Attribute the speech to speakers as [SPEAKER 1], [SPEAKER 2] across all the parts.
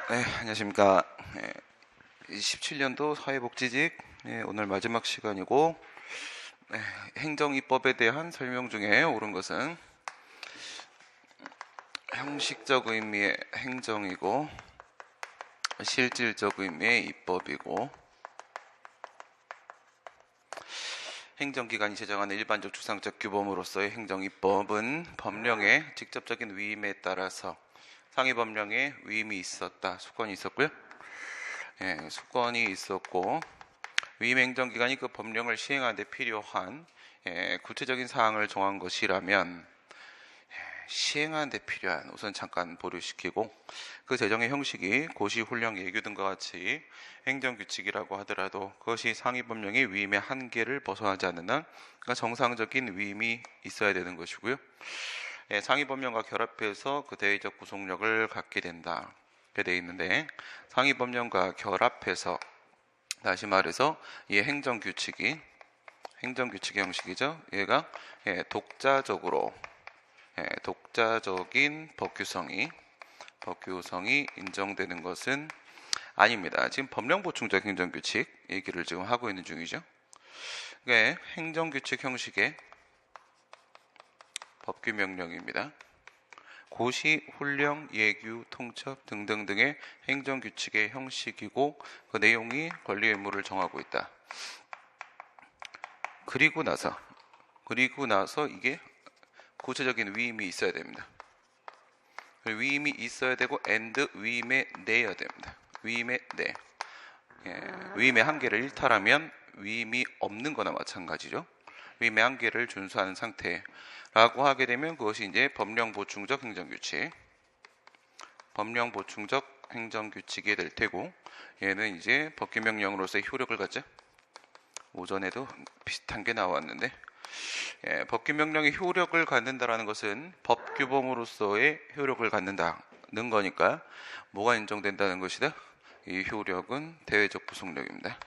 [SPEAKER 1] 네, 안녕하십니까. 17년도 사회복지직 오늘 마지막 시간이고, 행정입법에 대한 설명 중에 옳은 것은 형식적 의미의 행정이고 실질적 의미의 입법이고, 행정기관이 제정하는 일반적 추상적 규범으로서의 행정입법은 법령의 직접적인 위임에 따라서 상위법령에 위임이 있었다. 수권이 있었고요. 수권이 있었고, 위임행정기관이 그 법령을 시행하는 데 필요한 구체적인 사항을 정한 것이라면, 시행하는 데 필요한, 우선 잠깐 보류시키고, 그 제정의 형식이 고시, 훈령, 예규 등과 같이 행정규칙이라고 하더라도 그것이 상위법령의 위임의 한계를 벗어나지 않는 한, 그러니까 정상적인 위임이 있어야 되는 것이고요. 상위법령과 결합해서 그 대외적 구속력을 갖게 된다. 이렇게 되어 있는데, 상위법령과 결합해서, 다시 말해서 이 행정규칙의 형식이죠. 얘가 독자적인 법규성이 인정되는 것은 아닙니다. 지금 법령보충적 행정규칙 얘기를 지금 하고 있는 중이죠. 행정규칙 형식의 법규명령입니다. 고시, 훈령, 예규, 통첩 등등등의 행정규칙의 형식이고, 그 내용이 권리 의무를 정하고 있다. 그리고 나서 이게 구체적인 위임이 있어야 됩니다. 위임이 있어야 되고 and 위임에 내야 됩니다. 위임에 내. 위임의 한계를 일탈하면 위임이 없는 거나 마찬가지죠. 위임의 한계를 준수하는 상태라고 하게 되면 그것이 이제 법령보충적 행정규칙이 될 테고, 얘는 이제 법규명령으로서의 효력을 갖죠. 오전에도 비슷한 게 나왔는데, 법규명령의 효력을 갖는다라는 것은 법규범으로서의 효력을 갖는다는 거니까 뭐가 인정된다는 것이다? 이 효력은 대외적 구속력입니다.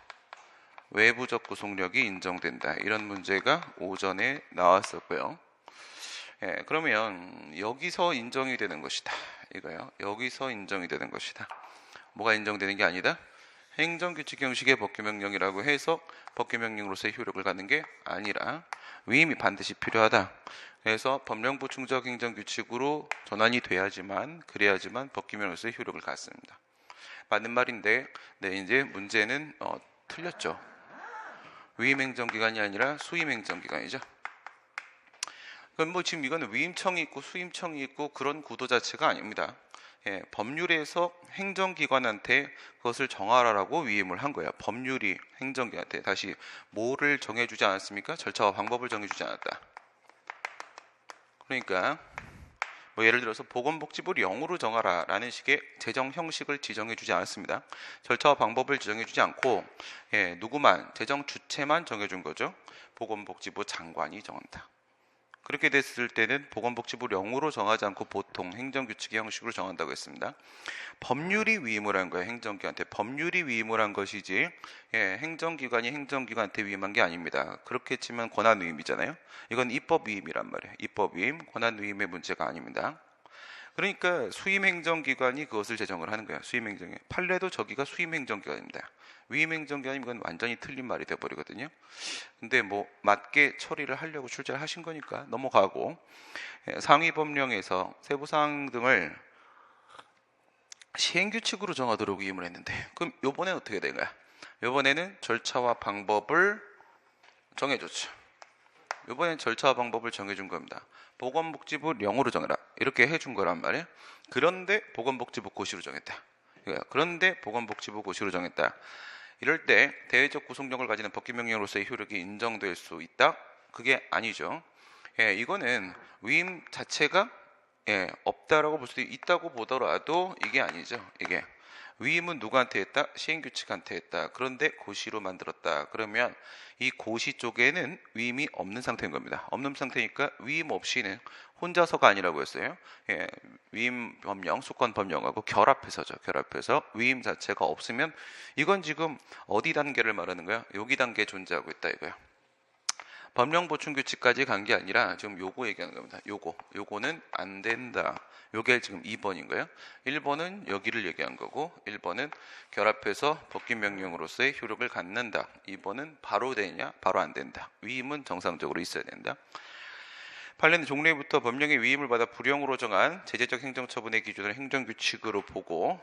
[SPEAKER 1] 외부적 구속력이 인정된다. 이런 문제가 오전에 나왔었고요. 그러면 여기서 인정이 되는 것이다. 이거요. 여기서 인정이 되는 것이다. 뭐가 인정되는 게 아니다? 행정규칙 형식의 법규명령이라고 해서 법규명령으로서의 효력을 갖는 게 아니라 위임이 반드시 필요하다. 그래서 법령보충적 행정규칙으로 전환이 그래야지만 법규명령으로서의 효력을 갖습니다. 맞는 말인데, 이제 문제는 틀렸죠. 위임행정기관이 아니라 수임행정기관이죠. 그럼 지금 이거는 위임청이 있고 수임청이 있고 그런 구도 자체가 아닙니다. 법률에서 행정기관한테 그것을 정하라라고 위임을 한 거야. 법률이 행정기관한테 다시 뭐를 정해주지 않았습니까? 절차와 방법을 정해주지 않았다. 그러니까 예를 들어서 보건복지부를 0으로 정하라 라는 식의 재정 형식을 지정해주지 않았습니다. 절차와 방법을 지정해주지 않고 누구만, 재정 주체만 정해준 거죠. 보건복지부 장관이 정한다. 그렇게 됐을 때는 보건복지부를 0으로 정하지 않고 보통 행정규칙의 형식으로 정한다고 했습니다. 법률이 위임을 한 거예요. 행정기관한테. 법률이 위임을 한 것이지 행정기관이 행정기관한테 위임한 게 아닙니다. 그렇게 치면 권한위임이잖아요. 이건 입법위임이란 말이에요. 입법위임, 권한위임의 문제가 아닙니다. 그러니까 수임행정기관이 그것을 제정을 하는 거예요. 수임행정기관. 판례도 저기가 수임행정기관입니다. 위임행정기관이면 이건 완전히 틀린 말이 돼버리거든요. 근데 맞게 처리를 하려고 출제를 하신 거니까 넘어가고, 상위법령에서 세부사항 등을 시행규칙으로 정하도록 위임을 했는데, 그럼 요번에는 어떻게 된 거야? 요번에는 절차와 방법을 정해줬죠. 요번엔 절차와 방법을 정해준 겁니다. 보건복지부 0으로 정해라. 이렇게 해준 거란 말이에요. 그런데 보건복지부 고시로 정했다. 그런데 보건복지부 고시로 정했다. 이럴 때 대외적 구속력을 가지는 법규명령으로서의 효력이 인정될 수 있다? 그게 아니죠. 이거는 위임 자체가 없다라고 볼 수도 있다고 보더라도 이게 아니죠. 이게 위임은 누구한테 했다? 시행규칙한테 했다. 그런데 고시로 만들었다. 그러면 이 고시 쪽에는 위임이 없는 상태인 겁니다. 없는 상태니까 위임 없이는 혼자서가 아니라고 했어요. 위임 법령, 수권 법령하고 결합해서죠. 결합해서 위임 자체가 없으면 이건 지금 어디 단계를 말하는 거야? 여기 단계에 존재하고 있다 이거야. 법령 보충 규칙까지 간 게 아니라 지금 요거 얘기하는 겁니다. 요거는 안 된다. 요게 지금 2번인 거예요. 1번은 여기를 얘기한 거고 1번은 결합해서 법규 명령으로서의 효력을 갖는다. 2번은 바로 되냐? 바로 안 된다. 위임은 정상적으로 있어야 된다. 판례는 종래부터 법령의 위임을 받아 불용으로 정한 제재적 행정처분의 기준을 행정규칙으로 보고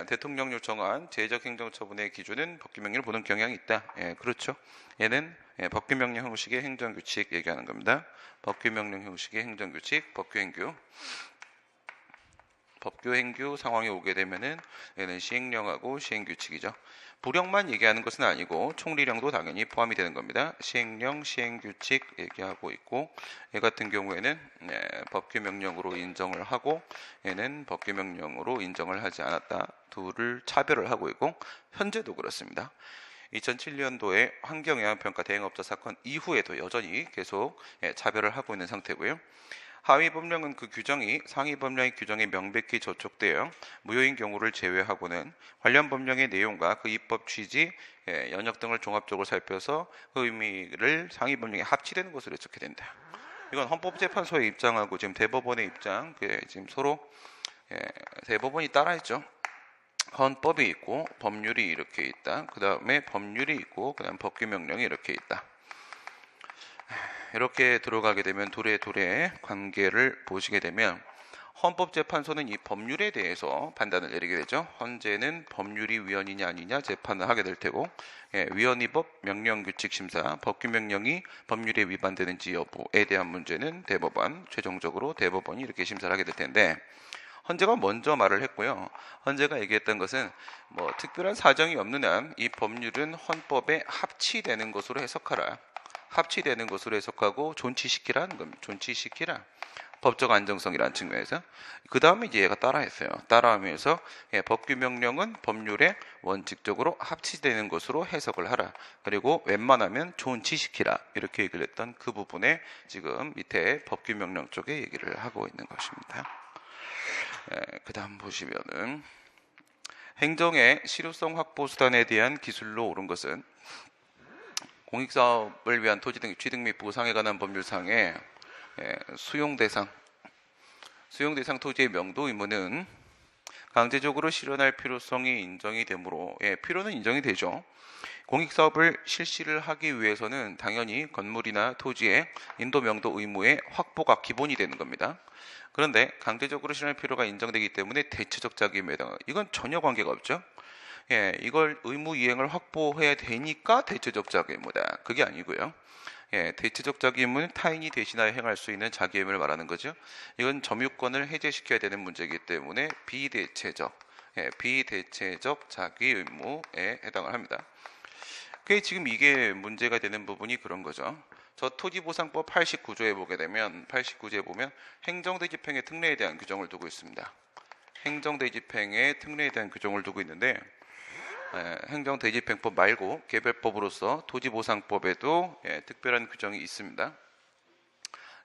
[SPEAKER 1] 대통령령 정한 제재적 행정처분의 기준은 법규명령을 보는 경향이 있다. 그렇죠. 얘는 법규명령 형식의 행정규칙 얘기하는 겁니다. 법규명령 형식의 행정규칙, 법규행규 상황이 오게 되면은 얘는 시행령하고 시행규칙이죠. 불령만 얘기하는 것은 아니고 총리령도 당연히 포함이 되는 겁니다. 시행령, 시행규칙 얘기하고 있고 얘 같은 경우에는 법규명령으로 인정을 하고 얘는 법규명령으로 인정을 하지 않았다. 둘을 차별을 하고 있고 현재도 그렇습니다. 2007년도에 환경영향평가 대행업자 사건 이후에도 여전히 계속 차별을 하고 있는 상태고요. 하위 법령은 그 규정이 상위 법령의 규정에 명백히 저촉되어 무효인 경우를 제외하고는 관련 법령의 내용과 그 입법 취지, 연역 등을 종합적으로 살펴서 그 의미를 상위 법령에 합치되는 것으로 해석해야 된다. 이건 헌법재판소의 입장하고 지금 대법원의 입장, 지금 서로 대법원이 따라했죠. 헌법이 있고 법률이 이렇게 있다. 그 다음에 법률이 있고 그다음 법규명령이 이렇게 있다. 이렇게 들어가게 되면 둘의 관계를 보시게 되면 헌법재판소는 이 법률에 대해서 판단을 내리게 되죠. 헌재는 법률이 위헌이냐 아니냐 재판을 하게 될 테고 위헌위법 명령규칙심사 법규명령이 법률에 위반되는지 여부에 대한 문제는 대법원 최종적으로 대법원이 이렇게 심사를 하게 될 텐데 헌재가 먼저 말을 했고요. 헌재가 얘기했던 것은 특별한 사정이 없는 한 이 법률은 헌법에 합치되는 것으로 해석하라. 합치되는 것으로 해석하고 존치시키라는 겁니다. 존치시키라. 법적 안정성이라는 측면에서. 그 다음에 이제 얘가 따라했어요. 따라하면서 법규명령은 법률에 원칙적으로 합치되는 것으로 해석을 하라. 그리고 웬만하면 존치시키라. 이렇게 얘기를 했던 그 부분에 지금 밑에 법규명령 쪽에 얘기를 하고 있는 것입니다. 그 다음 보시면은 행정의 실효성 확보 수단에 대한 기술로 옳은 것은 공익사업을 위한 토지 등 취득 및 보상에 관한 법률상의 수용 대상 토지의 명도 의무는 강제적으로 실현할 필요성이 인정이 되므로 필요는 인정이 되죠. 공익사업을 실시를 하기 위해서는 당연히 건물이나 토지의 인도 명도 의무의 확보가 기본이 되는 겁니다. 그런데 강제적으로 실현할 필요가 인정되기 때문에 대체적 자기임에 해당하고 이건 전혀 관계가 없죠. 이걸 의무 이행을 확보해야 되니까 대체적 자기의무다. 그게 아니고요. 대체적 자기의무는 타인이 대신하여 행할 수 있는 자기의무를 말하는 거죠. 이건 점유권을 해제시켜야 되는 문제이기 때문에 비대체적 자기의무에 해당을 합니다. 지금 이게 문제가 되는 부분이 그런 거죠. 저 토지보상법 89조에 보게 되면 89조에 보면 행정대집행의 특례에 대한 규정을 두고 있습니다. 행정대집행의 특례에 대한 규정을 두고 있는데 행정대집행법 말고 개별법으로서 토지보상법에도 특별한 규정이 있습니다.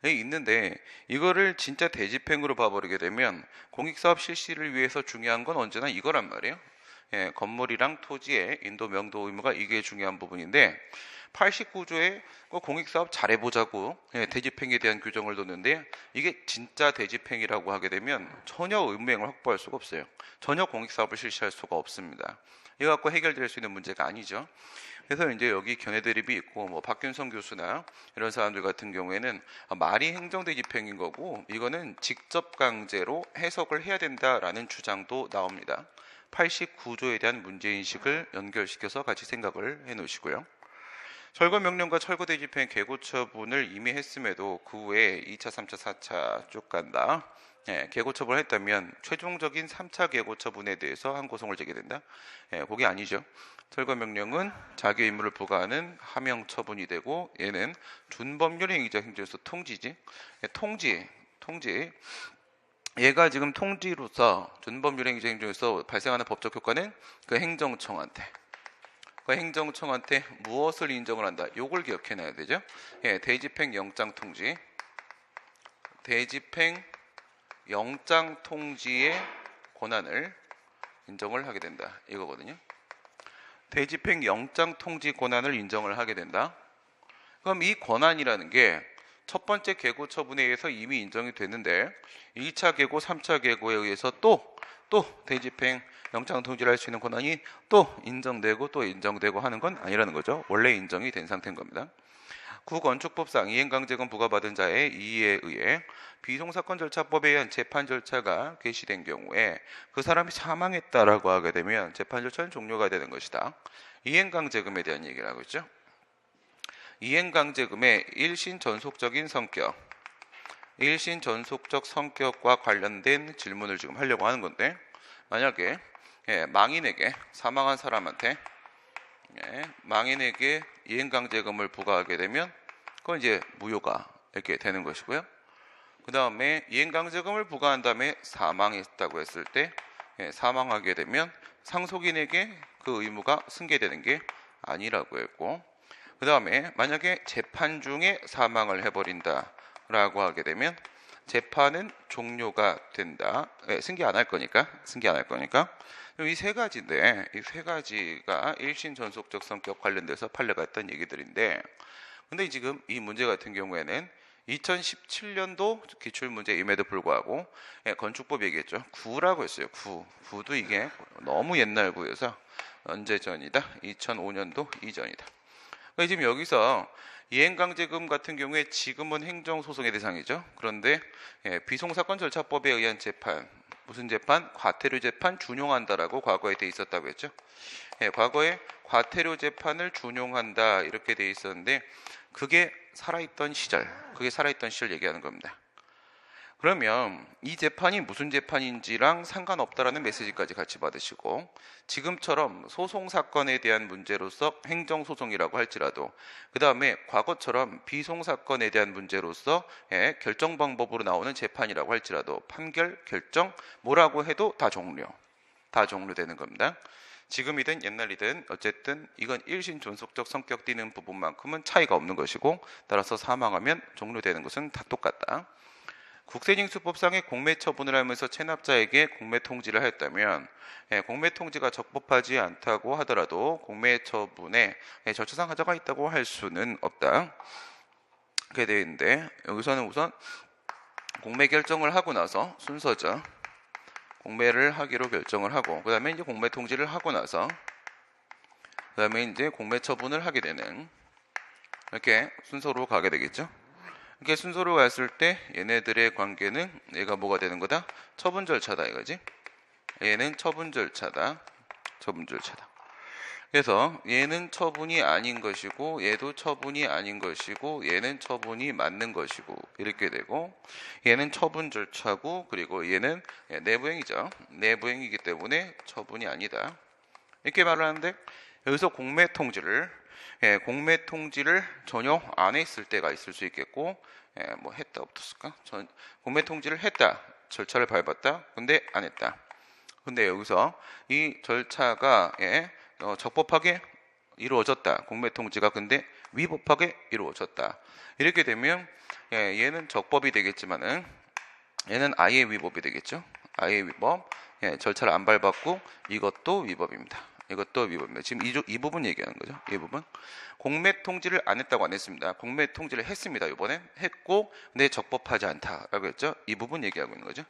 [SPEAKER 1] 있는데 이거를 진짜 대집행으로 봐버리게 되면 공익사업 실시를 위해서 중요한 건 언제나 이거란 말이에요. 건물이랑 토지의 인도 명도 의무가 이게 중요한 부분인데 89조에 공익사업 잘해보자고 대집행에 대한 규정을 뒀는데 이게 진짜 대집행이라고 하게 되면 전혀 의무행을 확보할 수가 없어요. 전혀 공익사업을 실시할 수가 없습니다. 이거 갖고 해결될 수 있는 문제가 아니죠. 그래서 이제 여기 견해대립이 있고 박균성 교수나 이런 사람들 같은 경우에는 말이 행정대집행인 거고 이거는 직접 강제로 해석을 해야 된다라는 주장도 나옵니다. 89조에 대한 문제인식을 연결시켜서 같이 생각을 해 놓으시고요. 철거명령과 철거대집행 개고처분을 이미 했음에도 그 후에 2차, 3차, 4차 쭉 간다. 개고처분을 했다면 최종적인 3차 개고처분에 대해서 항고성을 제기된다. 그게 아니죠. 철거명령은 자기 의무를 부과하는 하명처분이 되고 얘는 준법률 행위자 행정에서 통지지. 통지. 얘가 지금 통지로서 준법률 행위자 행정에서 발생하는 법적 효과는 그 행정청한테 무엇을 인정을 한다. 요걸 기억해놔야 되죠. 대집행 영장 통지. 대집행 영장 통지의 권한을 인정을 하게 된다. 이거거든요. 대집행 영장 통지 권한을 인정을 하게 된다. 그럼 이 권한이라는 게 첫 번째 계고 처분에 의해서 이미 인정이 됐는데 2차 계고, 3차 계고에 의해서 또 대집행 영장 통지를 할 수 있는 권한이 또 인정되고 또 인정되고 하는 건 아니라는 거죠. 원래 인정이 된 상태인 겁니다. 구건축법상 이행강제금 부과받은 자의 이의에 의해 비송사건 절차법에 의한 재판 절차가 개시된 경우에 그 사람이 사망했다라고 하게 되면 재판 절차는 종료가 되는 것이다. 이행강제금에 대한 얘기를 하고 있죠. 이행강제금의 일신 전속적인 성격, 일신 전속적 성격과 관련된 질문을 지금 하려고 하는 건데, 만약에 망인에게, 사망한 사람한테 망인에게 이행강제금을 부과하게 되면 그건 이제 무효가 이렇게 되는 것이고요. 그 다음에 이행강제금을 부과한 다음에 사망했다고 했을 때 사망하게 되면 상속인에게 그 의무가 승계되는 게 아니라고 했고, 그 다음에 만약에 재판 중에 사망을 해버린다 라고 하게 되면 재판은 종료가 된다. 승계 안 할 거니까. 이 세 가지인데, 이 세 가지가 일신 전속적 성격 관련돼서 판례가 했던 얘기들인데, 근데 지금 이 문제 같은 경우에는 2017년도 기출문제임에도 불구하고 건축법 얘기했죠. 구라고 했어요. 구도 이게 너무 옛날 구여서 언제 전이다? 2005년도 이전이다. 그러니까 지금 여기서 이행강제금 같은 경우에 지금은 행정소송의 대상이죠. 그런데 비송사건 절차법에 의한 재판, 무슨 재판? 과태료 재판 준용한다라고 과거에 돼 있었다고 했죠. 과거에 과태료 재판을 준용한다 이렇게 돼 있었는데 그게 살아있던 시절 얘기하는 겁니다. 그러면 이 재판이 무슨 재판인지랑 상관없다라는 메시지까지 같이 받으시고, 지금처럼 소송사건에 대한 문제로서 행정소송이라고 할지라도, 그 다음에 과거처럼 비송사건에 대한 문제로서 결정 방법으로 나오는 재판이라고 할지라도 판결, 결정 뭐라고 해도 다 종료되는 겁니다. 지금이든 옛날이든 어쨌든 이건 일신 존속적 성격 띠는 부분만큼은 차이가 없는 것이고, 따라서 사망하면 종료되는 것은 다 똑같다. 국세징수법상의 공매 처분을 하면서 체납자에게 공매 통지를 하였다면 공매 통지가 적법하지 않다고 하더라도 공매 처분에 절차상 하자가 있다고 할 수는 없다. 그렇게 되어 있는데, 여기서는 우선 공매 결정을 하고 나서 순서죠. 공매를 하기로 결정을 하고, 그 다음에 이제 공매 통지를 하고 나서, 그 다음에 이제 공매 처분을 하게 되는, 이렇게 순서로 가게 되겠죠. 이렇게 순서로 갔을 때 얘네들의 관계는 얘가 뭐가 되는 거다? 처분 절차다 이거지. 얘는 처분 절차다. 그래서 얘는 처분이 아닌 것이고, 얘도 처분이 아닌 것이고, 얘는 처분이 맞는 것이고 이렇게 되고, 얘는 처분 절차고, 그리고 얘는 내부행위죠. 내부행위이기 때문에 처분이 아니다. 이렇게 말을 하는데, 여기서 공매 통지를 전혀 안 했을 때가 있을 수 있겠고, 뭐 했다 어떻을까? 공매 통지를 했다, 절차를 밟았다, 근데 안 했다. 근데 여기서 이 절차가 적법하게 이루어졌다, 공매 통지가 근데 위법하게 이루어졌다. 이렇게 되면 얘는 적법이 되겠지만은 얘는 아예 위법이 되겠죠. 아예 위법. 절차를 안 밟았고 이것도 위법입니다. 지금 이 부분 얘기하는 거죠. 이 부분. 공매 통지를 안 했다고 안 했습니다. 공매 통지를 했습니다. 이번에 했고, 근데 적법하지 않다라고 했죠. 이 부분 얘기하고 있는 거죠.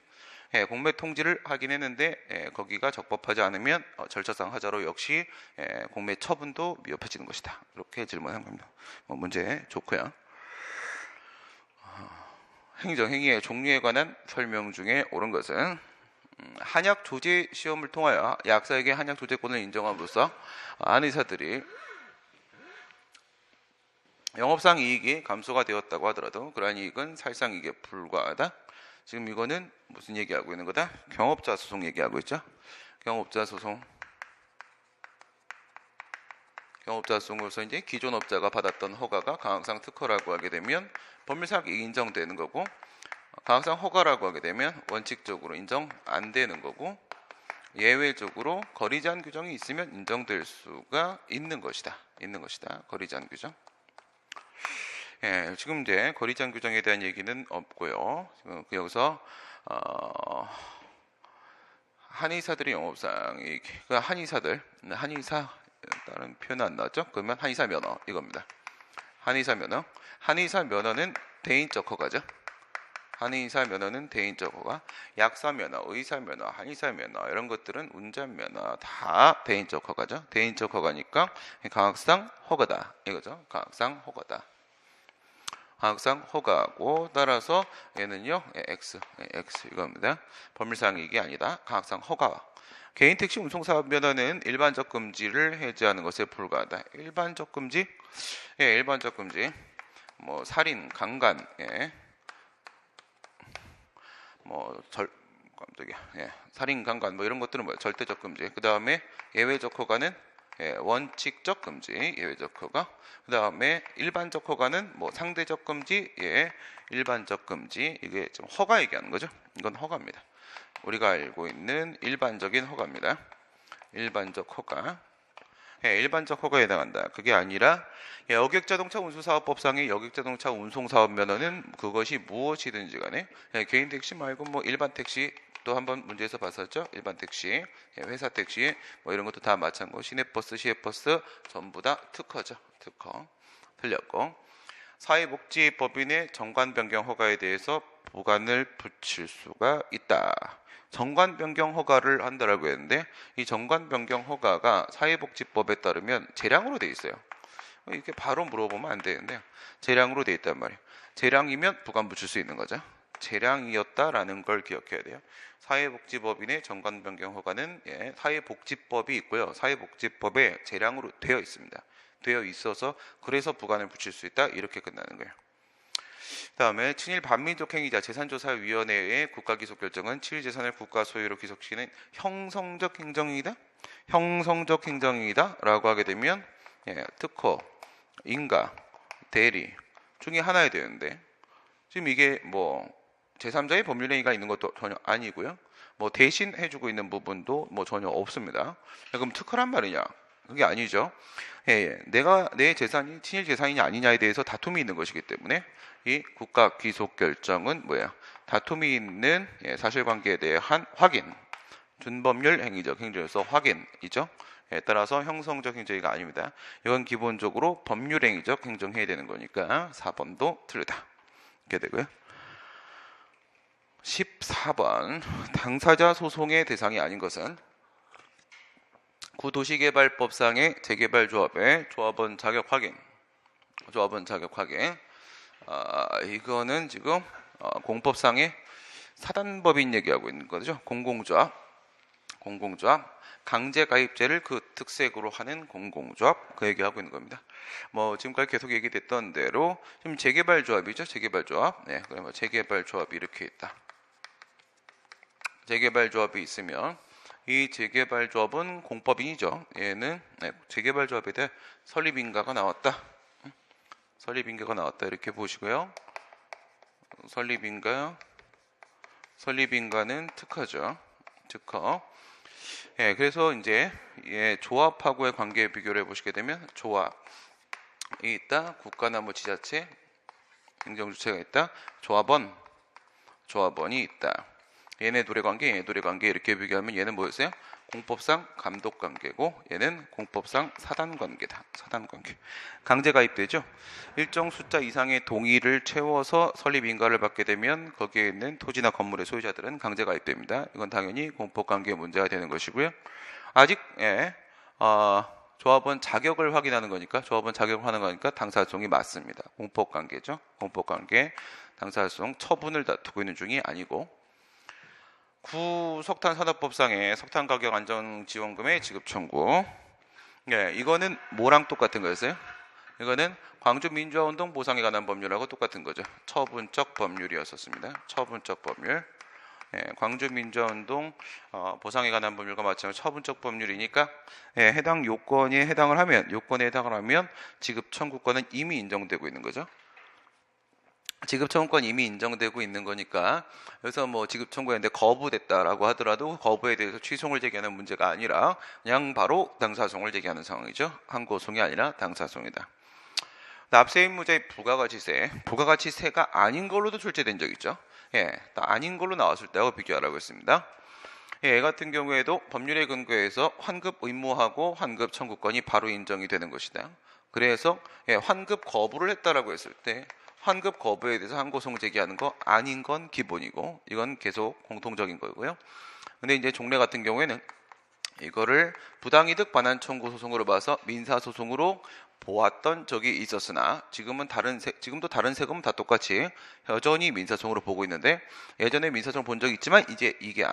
[SPEAKER 1] 공매 통지를 하긴 했는데 거기가 적법하지 않으면 절차상 하자로 역시 공매 처분도 위협해지는 것이다. 이렇게 질문한 겁니다. 문제 좋고요. 행정행위의 종류에 관한 설명 중에 옳은 것은 한약 조제 시험을 통하여 약사에게 한약 조제권을 인정함으로써 한의사들이 영업상 이익이 감소가 되었다고 하더라도 그러한 이익은 살상이익에 불과하다. 지금 이거는 무슨 얘기하고 있는 거다? 경업자 소송 얘기하고 있죠. 경업자 소송으로서 이제 기존 업자가 받았던 허가가 가항상 특허라고 하게 되면 법률상 인정되는 거고, 가항상 허가라고 하게 되면 원칙적으로 인정 안 되는 거고, 예외적으로 거리 제한 규정이 있으면 인정될 수가 있는 것이다. 거리 제한 규정. 지금 이제 거리 제한 규정에 대한 얘기는 없고요. 지금 여기서 한의사들의 영업상 한의사 다른 표현 안 나왔죠? 그러면 한의사 면허 이겁니다. 한의사 면허. 한의사 면허는 대인적 허가죠. 한의사 면허는 대인적 허가. 약사 면허, 의사 면허, 한의사 면허 이런 것들은 운전 면허 다 대인적 허가죠. 대인적 허가니까 강학상 허가다 이거죠. 강학상 허가다. 강학상 허가고 따라서 얘는요 X 이겁니다. 법률상 이게 아니다. 강학상 허가. 개인 택시 운송 사업 면허는 일반적 금지를 해제하는 것에 불과하다. 일반적 금지? 예, 일반적 금지. 뭐 살인, 강간, 예. 깜짝이야. 예. 살인, 강간 뭐 이런 것들은 뭐야? 절대적 금지. 그다음에 예외적 허가는 예, 원칙적 금지, 예외적 허가. 그다음에 일반적 허가는 뭐 상대적 금지, 예, 일반적 금지. 이게 좀 허가 얘기하는 거죠. 이건 허가입니다. 우리가 알고 있는 일반적인 허가입니다. 일반적 허가. 예, 일반적 허가에 해당한다. 그게 아니라 예, 여객자동차 운수사업법상의 여객자동차 운송사업 면허는 그것이 무엇이든지 간에 예, 개인 택시 말고 뭐 일반 택시 또 한번 문제에서 봤었죠. 일반 택시, 예, 회사 택시 뭐 이런 것도 다 마찬가지고 시내버스, 시외버스 전부 다 특허죠. 특허. 틀렸고 사회복지법인의 정관 변경 허가에 대해서 보관을 붙일 수가 있다. 정관 변경 허가를 한다라고 했는데 이 정관 변경 허가가 사회복지법에 따르면 재량으로 돼 있어요. 이렇게 바로 물어보면 안 되는데 재량으로 돼 있단 말이에요. 재량이면 보관 붙일 수 있는 거죠. 재량이었다라는 걸 기억해야 돼요. 사회복지법인의 정관 변경 허가는 예, 사회복지법이 있고요. 사회복지법에 재량으로 되어 있습니다. 되어 있어서 그래서 보관을 붙일 수 있다 이렇게 끝나는 거예요. 다음에 친일 반민족 행위자 재산조사위원회의 국가기속 결정은 친일재산을 국가 소유로 기속시키는 형성적 행정이다. 형성적 행정이다 라고 하게 되면 예, 특허, 인가, 대리 중에 하나야 되는데 지금 이게 뭐 제3자의 법률행위가 있는 것도 전혀 아니고요. 뭐 대신 해주고 있는 부분도 뭐 전혀 없습니다. 그럼 특허란 말이냐? 그게 아니죠. 예, 내가 내 재산이 친일 재산이냐 아니냐에 대해서 다툼이 있는 것이기 때문에 이 국가 귀속 결정은 뭐야? 다툼이 있는 예, 사실관계에 대한 확인, 준법률 행위적 행정에서 확인이죠. 예, 따라서 형성적 행정이 아닙니다. 이건 기본적으로 법률 행위적 행정해야 되는 거니까 4번도 틀리다. 이렇게 되고요. 14번 당사자 소송의 대상이 아닌 것은 구도시개발법상의 재개발조합의 조합원 자격 확인. 조합원 자격 확인. 이거는 지금 공법상의 사단법인 얘기하고 있는 거죠. 공공조합. 강제가입제를 그 특색으로 하는 공공조합 그 얘기하고 있는 겁니다. 뭐 지금까지 계속 얘기됐던 대로 지금 재개발조합이죠. 재개발조합. 네, 그러면 재개발조합이 이렇게 있다. 재개발조합이 있으면 이 재개발조합은 공법인이죠. 얘는 네, 재개발조합에 대해 설립인가가 나왔다. 설립인가가 나왔다 이렇게 보시고요. 설립인가는 특허죠. 특허. 예, 그래서 이제 예, 조합하고의 관계 비교를 해보시게 되면 조합이 있다. 국가나 뭐 지자체 행정주체가 있다. 조합원이 있다. 얘네 둘의 관계 이렇게 비교하면 얘는 뭐였어요? 공법상 감독관계고 얘는 공법상 사단관계다. 사단관계. 강제가입되죠. 일정 숫자 이상의 동의를 채워서 설립인가를 받게 되면 거기에 있는 토지나 건물의 소유자들은 강제가입됩니다. 이건 당연히 공법관계 문제가 되는 것이고요. 아직 조합원 자격을 확인하는 거니까 당사소송이 맞습니다. 공법관계죠. 공법관계 당사소송 처분을 다투고 있는 중이 아니고 구석탄산업법상의 석탄가격안정지원금의 지급 청구. 네, 이거는 뭐랑 똑같은 거였어요? 이거는 광주민주화운동 보상에 관한 법률하고 똑같은 거죠. 처분적 법률이었었습니다. 처분적 법률. 네, 광주민주화운동 보상에 관한 법률과 마찬가지로 처분적 법률이니까 네, 해당 요건에 해당을 하면 지급 청구권은 이미 인정되고 있는 거죠. 지급 청구권 이미 인정되고 있는 거니까 그래서 뭐 지급 청구했는데 거부됐다라고 하더라도 거부에 대해서 취소를 제기하는 문제가 아니라 그냥 바로 당사소송을 제기하는 상황이죠. 항고소송이 아니라 당사소송이다. 납세의무자의 부가가치세가 아닌 걸로도 출제된 적 있죠. 예, 아닌 걸로 나왔을 때하고 비교하라고 했습니다. 예, 같은 경우에도 법률에 근거해서 환급 의무하고 환급 청구권이 바로 인정이 되는 것이다. 그래서 환급 거부를 했다라고 했을 때 환급 거부에 대해서 항고소송 제기하는 거 아닌 건 기본이고 이건 계속 공통적인 거고요. 근데 이제 종래 같은 경우에는 이거를 부당이득 반환 청구 소송으로 봐서 민사소송으로 보았던 적이 있었으나 지금도 다른 세금은 다 똑같이 여전히 민사소송으로 보고 있는데 예전에 민사소송 본 적이 있지만 이제 이게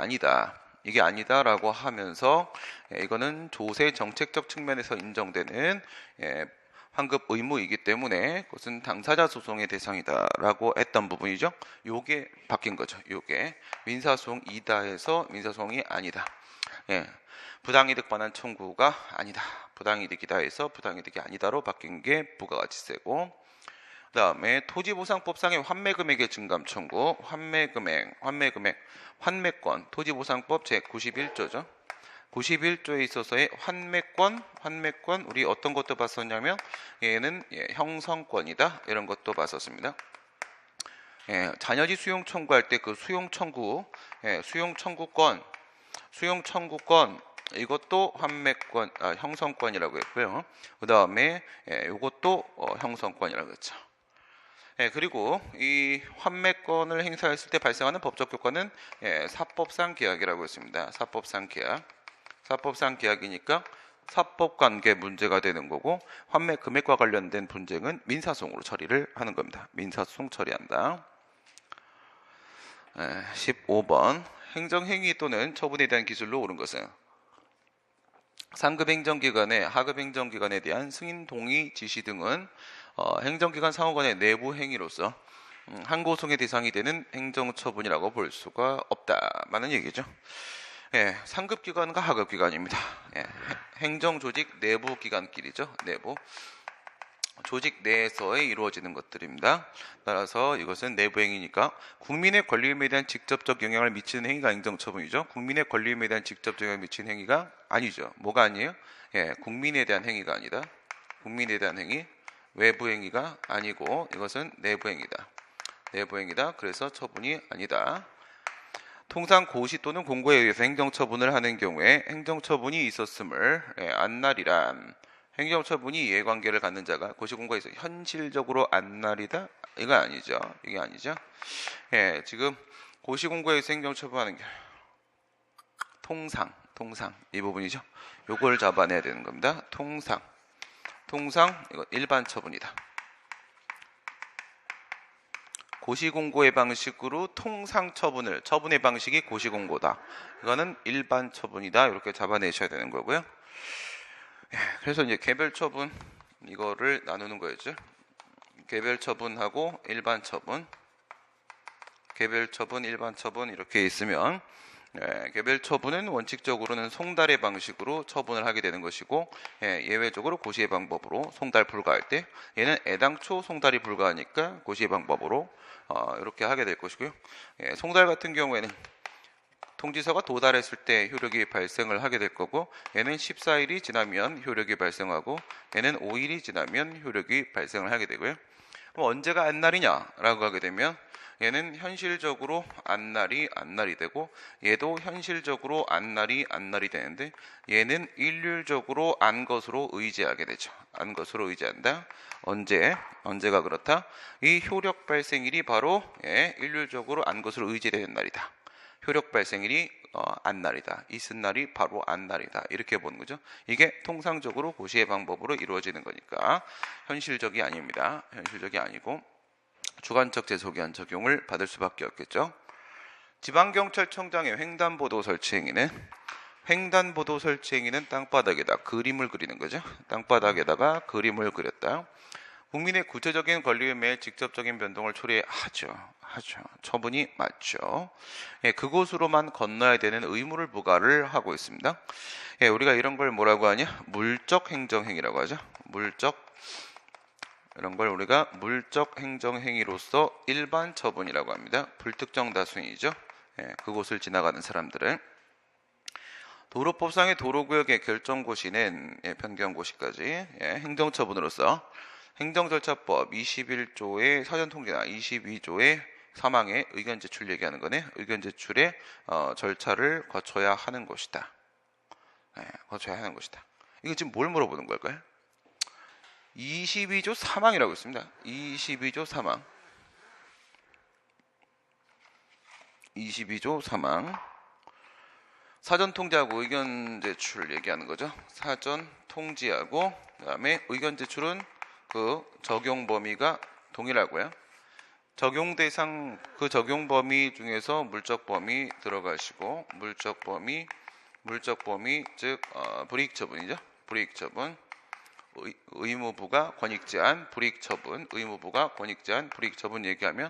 [SPEAKER 1] 아니다라고 하면서 이거는 조세 정책적 측면에서 인정되는 환급 의무이기 때문에 그것은 당사자 소송의 대상이다라고 했던 부분이죠. 요게 바뀐 거죠. 요게 민사소송이다 해서 민사소송이 아니다. 부당이득 반환 청구가 아니다. 부당이득이다 해서 부당이득이 아니다로 바뀐 게 부가가치세고, 그 다음에 토지보상법상의 환매금액의 증감 청구, 환매권, 토지보상법 제91조죠. 91조에 있어서의 환매권 우리 어떤 것도 봤었냐면 얘는 형성권이다 이런 것도 봤었습니다. 자녀지 수용 청구할 때 그 수용 청구권 이것도 환매권, 형성권이라고 했고요. 그 다음에 이것도 형성권이라고 했죠. 그리고 이 환매권을 행사했을 때 발생하는 법적 효과는 사법상 계약이라고 했습니다. 사법상 계약이니까 사법관계 문제가 되는 거고 환매 금액과 관련된 분쟁은 민사소송으로 처리를 하는 겁니다. 민사소송 처리한다. 15번 행정행위 또는 처분에 대한 기술로 옳은 것은 상급 행정기관의 하급 행정기관에 대한 승인 동의 지시 등은 행정기관 상호간의 내부 행위로서 항고소송의 대상이 되는 행정처분이라고 볼 수가 없다라는 얘기죠. 상급기관과 하급기관입니다. 행정조직 내부 기관끼리죠. 내부 조직 내에서 이루어지는 것들입니다. 따라서 이것은 내부 행위니까 국민의 권리임에 대한 직접적 영향을 미치는 행위가 행정처분이죠. 국민의 권리임에 대한 직접적 영향을 미치는 행위가 아니죠. 뭐가 아니에요? 국민에 대한 행위가 아니다. 국민에 대한 행위, 외부 행위가 아니고 이것은 내부 행위다. 내부 행위다. 그래서 처분이 아니다. 통상 고시 또는 공고에 의해서 행정처분을 하는 경우에 행정처분이 있었음을 안날이란 행정처분이 이해관계를 갖는 자가 고시공고에서 현실적으로 안날이다? 이거 아니죠. 이게 아니죠. 지금 고시공고에서 행정처분하는 게 통상 이 부분이죠. 요걸 잡아내야 되는 겁니다. 통상 이거 일반 처분이다. 고시공고의 방식으로 통상 처분의 방식이 고시공고다. 이거는 일반 처분이다. 이렇게 잡아내셔야 되는 거고요. 그래서 이제 개별 처분 이거를 나누는 거였죠. 개별 처분하고 일반 처분, 일반 처분 이렇게 있으면 개별 처분은 원칙적으로는 송달의 방식으로 처분을 하게 되는 것이고 예외적으로 고시의 방법으로 송달 불가할 때 얘는 애당초 송달이 불가하니까 고시의 방법으로 이렇게 하게 될 것이고요. 송달 같은 경우에는 통지서가 도달했을 때 효력이 발생을 하게 될 거고 얘는 14일이 지나면 효력이 발생하고 얘는 5일이 지나면 효력이 발생을 하게 되고요. 언제가 안날이냐라고 하게 되면 얘는 현실적으로 안날이 되고 얘도 현실적으로 안날이 되는데 얘는 일률적으로 안 것으로 의지하게 되죠. 안 것으로 의지한다. 언제가 그렇다? 이 효력 발생일이 바로 일률적으로 안 것으로 의지되는 날이다. 효력 발생일이 안날이다. 있은 날이 바로 안날이다. 이렇게 보는 거죠. 이게 통상적으로 고시의 방법으로 이루어지는 거니까 현실적이 아닙니다. 현실적이 아니고 주관적 재소기한 적용을 받을 수밖에 없겠죠. 지방경찰청장의 횡단보도 설치 행위는 땅바닥에다 그림을 그리는 거죠. 땅바닥에다가 그림을 그렸다. 국민의 구체적인 권리의무에 직접적인 변동을 초래하죠. 처분이 맞죠. 그곳으로만 건너야 되는 의무를 부과를 하고 있습니다. 우리가 이런 걸 뭐라고 하냐? 물적 행정행위라고 하죠. 이런 걸 우리가 물적 행정행위로서 일반 처분이라고 합니다. 불특정 다수인이죠. 그곳을 지나가는 사람들을. 도로법상의 도로구역의 결정고시는 변경고시까지 행정처분으로서 행정절차법 21조의 사전통지나 22조의 사망의 의견 제출 얘기하는 거네. 의견 제출의 절차를 거쳐야 하는 것이다. 거쳐야 하는 것이다. 이거 지금 뭘 물어보는 걸까요? 22조 사망이라고 있습니다. 22조 사망. 22조 사망. 사전 통지하고 의견 제출 얘기하는 거죠. 사전 통지하고 그다음에 의견 제출은 그 적용 범위가 동일하고요. 적용 대상 그 적용 범위 중에서 물적 범위 들어가시고 물적 범위 즉 불이익 처분이죠. 불이익 처분. 의무부가 권익 제한, 불이익 처분, 의무부가 권익 제한, 불이익 처분 얘기하면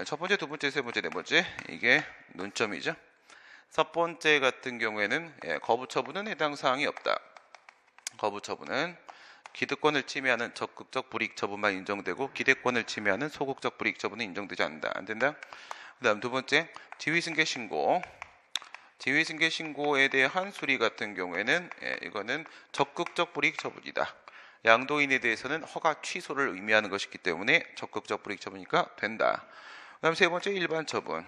[SPEAKER 1] 첫 번째, 두 번째, 세 번째, 네 번째 이게 논점이죠. 첫 번째 같은 경우에는 거부 처분은 해당 사항이 없다. 거부 처분은 기득권을 침해하는 적극적 불이익 처분만 인정되고 기대권을 침해하는 소극적 불이익 처분은 인정되지 않는다. 안 된다. 그다음 두 번째 지위승계 신고. 지위승계 신고에 대한 수리 같은 경우에는 이거는 적극적 불이익 처분이다. 양도인에 대해서는 허가 취소를 의미하는 것이기 때문에 적극적 불이익 처분이니까 된다. 그다음 세 번째 일반 처분.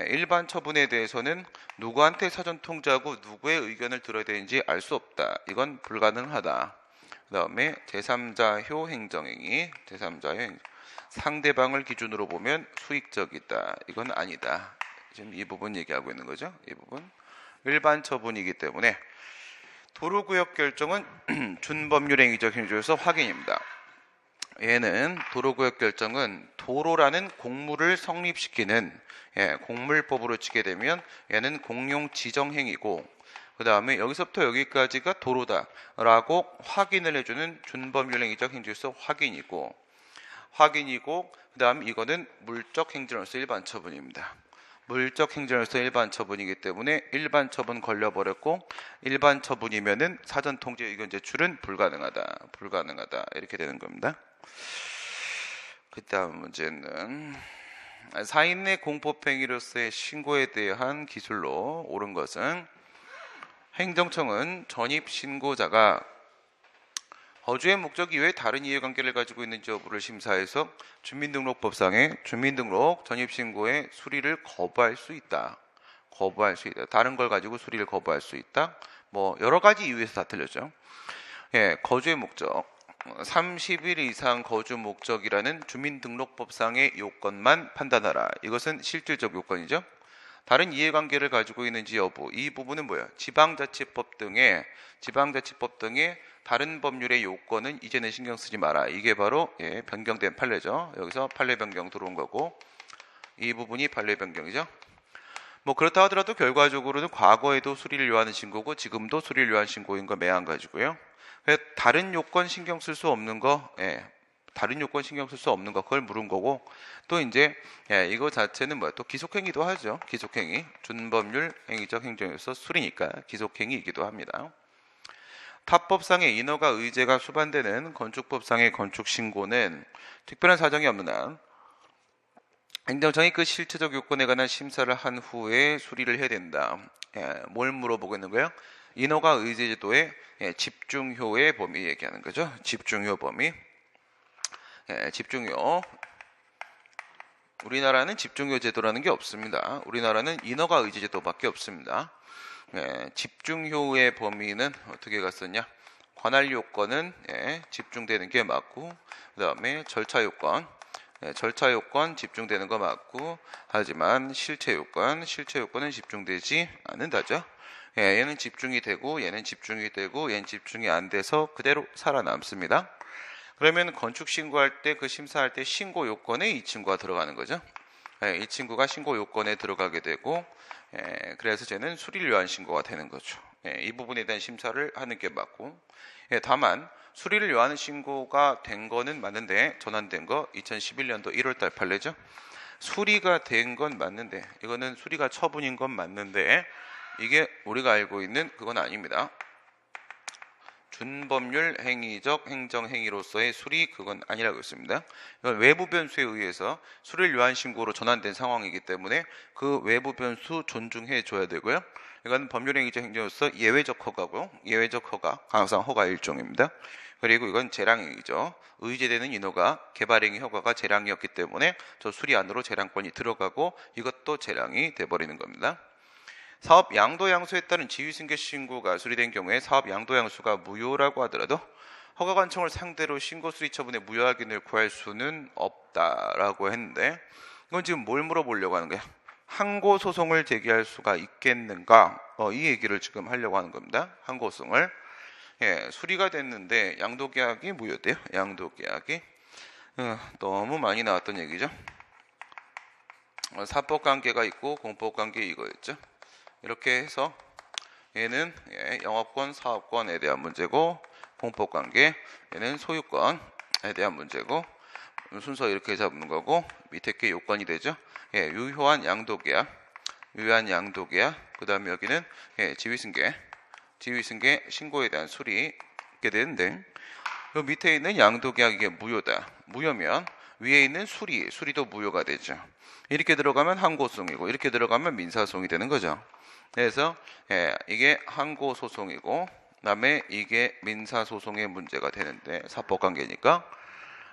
[SPEAKER 1] 일반 처분에 대해서는 누구한테 사전 통지하고 누구의 의견을 들어야 되는지 알 수 없다. 이건 불가능하다. 그 다음에 제3자효 행정행위, 제3자효 행정. 상대방을 기준으로 보면 수익적이다. 이건 아니다. 지금 이 부분 얘기하고 있는 거죠. 이 부분 일반 처분이기 때문에 도로구역 결정은 준법률행위적 행위조에서 확인입니다. 얘는 도로구역 결정은 도로라는 공물을 성립시키는 공물법으로 치게 되면 얘는 공용 지정행위고 그 다음에 여기서부터 여기까지가 도로다라고 확인을 해주는 준법률행위적 행위조에서 확인이고 그 다음 이거는 물적 행정으로서 일반 처분입니다. 물적 행정으로서 일반 처분이기 때문에 일반 처분 걸려버렸고 일반 처분이면은 사전 통지 의견 제출은 불가능하다 이렇게 되는 겁니다. 그 다음 문제는 사인의 공법행위로서의 신고에 대한 기술로 옳은 것은 행정청은 전입신고자가 거주의 목적 이외에 다른 이해관계를 가지고 있는지 여부를 심사해서 주민등록법상의 주민등록 전입신고의 수리를 거부할 수 있다. 다른 걸 가지고 수리를 거부할 수 있다. 뭐 여러 가지 이유에서 다 틀렸죠. 거주의 목적. 30일 이상 거주 목적이라는 주민등록법상의 요건만 판단하라. 이것은 실질적 요건이죠. 다른 이해관계를 가지고 있는지 여부. 이 부분은 뭐야? 지방자치법 등의 다른 법률의 요건은 이제는 신경 쓰지 마라. 이게 바로 변경된 판례죠. 여기서 판례 변경 들어온 거고 이 부분이 판례 변경이죠. 뭐 그렇다 하더라도 결과적으로는 과거에도 수리를 요하는 신고고 지금도 수리를 요한 신고인 거 매한가지고요. 다른 요건 신경 쓸 수 없는 거, 그걸 물은 거고 또 이제 이거 자체는 뭐야? 또 기속행위도 하죠. 기속행위, 준법률 행위적 행정에서 수리니까 기속행위이기도 합니다. 타법상의 인허가 의제가 수반되는 건축법상의 건축신고는 특별한 사정이 없는 한 행정청이 그 실체적 요건에 관한 심사를 한 후에 수리를 해야 된다. 뭘 물어보고 있는 거예요? 인허가 의제 제도의 집중효의 범위 얘기하는 거죠. 집중효 범위. 집중효. 우리나라는 집중효 제도라는 게 없습니다. 우리나라는 인허가 의제 제도밖에 없습니다. 집중효의 범위는 어떻게 갔었냐? 관할 요건은 집중되는 게 맞고 그 다음에 절차 요건 집중되는 거 맞고 하지만 실체 요건은 집중되지 않는다죠. 얘는 집중이 되고 얘는 집중이 안 돼서 그대로 살아남습니다. 그러면 건축 신고할 때 그 심사할 때 신고 요건에 이 친구가 들어가는 거죠. 이 친구가 신고 요건에 들어가게 되고 그래서 쟤는 수리를 요한 신고가 되는 거죠. 이 부분에 대한 심사를 하는 게 맞고 다만 수리를 요하는 신고가 된 거는 맞는데 전환된 거 2011년도 1월달 판례죠. 수리가 된 건 맞는데 이거는 수리가 처분인 건 맞는데 이게 우리가 알고 있는 그건 아닙니다. 준법률 행위적 행정행위로서의 수리 그건 아니라고 했습니다. 이건 외부 변수에 의해서 수리를 요한 신고로 전환된 상황이기 때문에 그 외부 변수 존중해 줘야 되고요. 이건 법률행위적 행정으로서 예외적 허가고요. 예외적 허가, 항상 허가 일종입니다. 그리고 이건 재량행위죠. 의제되는 인허가, 개발행위 허가가 재량이었기 때문에 저 수리 안으로 재량권이 들어가고 이것도 재량이 돼버리는 겁니다. 사업 양도 양수에 따른 지위승계 신고가 수리된 경우에 사업 양도 양수가 무효라고 하더라도 허가관청을 상대로 신고수리 처분의 무효 확인을 구할 수는 없다라고 했는데, 이건 지금 뭘 물어보려고 하는 거야? 항고 소송을 제기할 수가 있겠는가? 이 얘기를 지금 하려고 하는 겁니다. 항고 소송을. 수리가 됐는데 양도계약이 무효돼요. 양도계약이 너무 많이 나왔던 얘기죠. 사법관계가 있고 공법관계 이거였죠. 이렇게 해서 얘는 영업권, 사업권에 대한 문제고, 공법관계 얘는 소유권에 대한 문제고, 순서 이렇게 잡는 거고, 밑에 게 요건이 되죠. 유효한 양도계약, 유효한 양도계약. 그 다음에 여기는 지위승계, 지위승계 신고에 대한 수리 게 되는데, 요 밑에 있는 양도계약 이게 무효다. 무효면 위에 있는 수리도 무효가 되죠. 이렇게 들어가면 항고소송이고, 이렇게 들어가면 민사소송이 되는 거죠. 그래서 이게 항고소송이고, 그다음에 이게 민사소송의 문제가 되는데, 사법관계니까.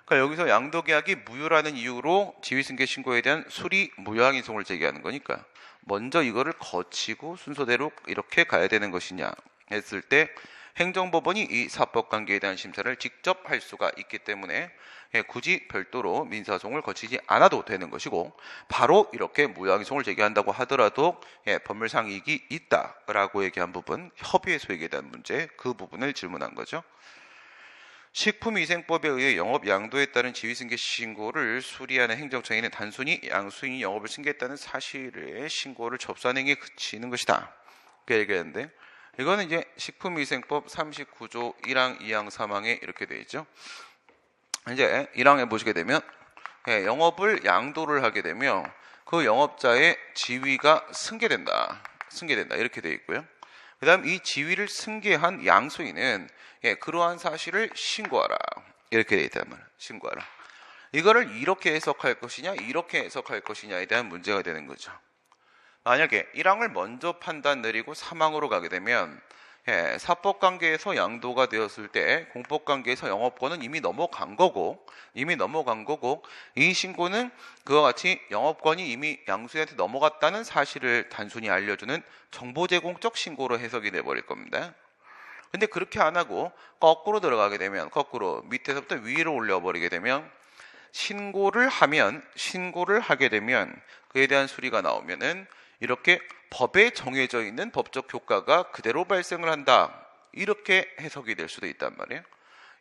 [SPEAKER 1] 그러니까 여기서 양도계약이 무효라는 이유로 지위승계 신고에 대한 수리 무효항의소송을 제기하는 거니까 먼저 이거를 거치고 순서대로 이렇게 가야 되는 것이냐 했을 때, 행정법원이 이 사법관계에 대한 심사를 직접 할 수가 있기 때문에 굳이 별도로 민사소송을 거치지 않아도 되는 것이고, 바로 이렇게 무효항의소송을 제기한다고 하더라도 법률상 이익이 있다라고 얘기한 부분, 협의의 소액에 대한 문제, 그 부분을 질문한 거죠. 식품위생법에 의해 영업 양도에 따른 지위승계 신고를 수리하는 행정청에는 단순히 양수인이 영업을 승계했다는 사실의 신고를 접수하는 행위에 그치는 것이다. 그렇게 얘기했는데, 이거는 이제 식품위생법 39조 1항, 2항, 3항에 이렇게 되어 있죠. 이제 1항에 보시게 되면 영업을 양도를 하게 되면 그 영업자의 지위가 승계된다 이렇게 되어 있고요. 그 다음 이 지위를 승계한 양수인은 그러한 사실을 신고하라 이렇게 되어 있단 말이에요. 신고하라. 이거를 이렇게 해석할 것이냐 이렇게 해석할 것이냐에 대한 문제가 되는 거죠. 만약에 1항을 먼저 판단 내리고 3항으로 가게 되면 사법관계에서 양도가 되었을 때 공법관계에서 영업권은 이미 넘어간 거고, 이 신고는 그와 같이 영업권이 이미 양수인한테 넘어갔다는 사실을 단순히 알려주는 정보제공적 신고로 해석이 돼버릴 겁니다. 근데 그렇게 안 하고 거꾸로 들어가게 되면, 거꾸로 밑에서부터 위로 올려버리게 되면, 신고를 하게 되면 그에 대한 수리가 나오면은 이렇게 법에 정해져 있는 법적 효과가 그대로 발생을 한다, 이렇게 해석이 될 수도 있단 말이에요.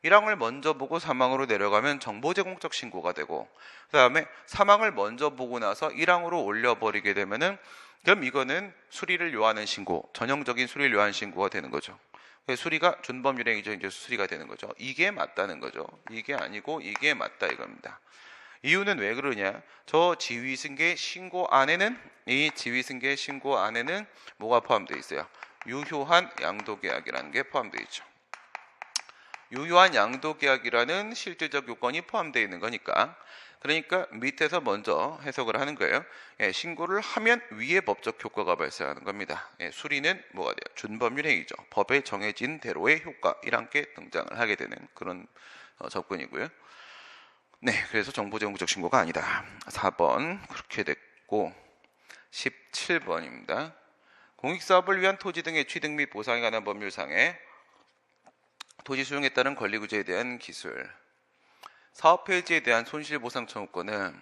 [SPEAKER 1] 1항을 먼저 보고 3항으로 내려가면 정보제공적 신고가 되고, 그 다음에 3항을 먼저 보고 나서 1항으로 올려버리게 되면은, 그럼 이거는 수리를 요하는 신고, 전형적인 수리를 요하는 신고가 되는 거죠. 수리가 준법률행위죠. 이제 수리가 되는 거죠. 이게 맞다는 거죠. 이게 아니고 이게 맞다 이겁니다. 이유는 왜 그러냐? 저 지위승계 신고 안에는, 이 지위승계 신고 안에는 뭐가 포함되어 있어요? 유효한 양도계약이라는 게 포함되어 있죠. 유효한 양도계약이라는 실질적 요건이 포함되어 있는 거니까, 그러니까 밑에서 먼저 해석을 하는 거예요. 신고를 하면 위에 법적 효과가 발생하는 겁니다. 수리는 뭐가 돼요? 준법률행위죠. 법에 정해진 대로의 효과, 이란 게 등장을 하게 되는 그런 접근이고요. 네, 그래서 정보제공적 신고가 아니다. 4번 그렇게 됐고, 17번입니다. 공익사업을 위한 토지 등의 취득 및 보상에 관한 법률상에 토지 수용에 따른 권리구제에 대한 기술, 사업폐지에 대한 손실보상 청구권은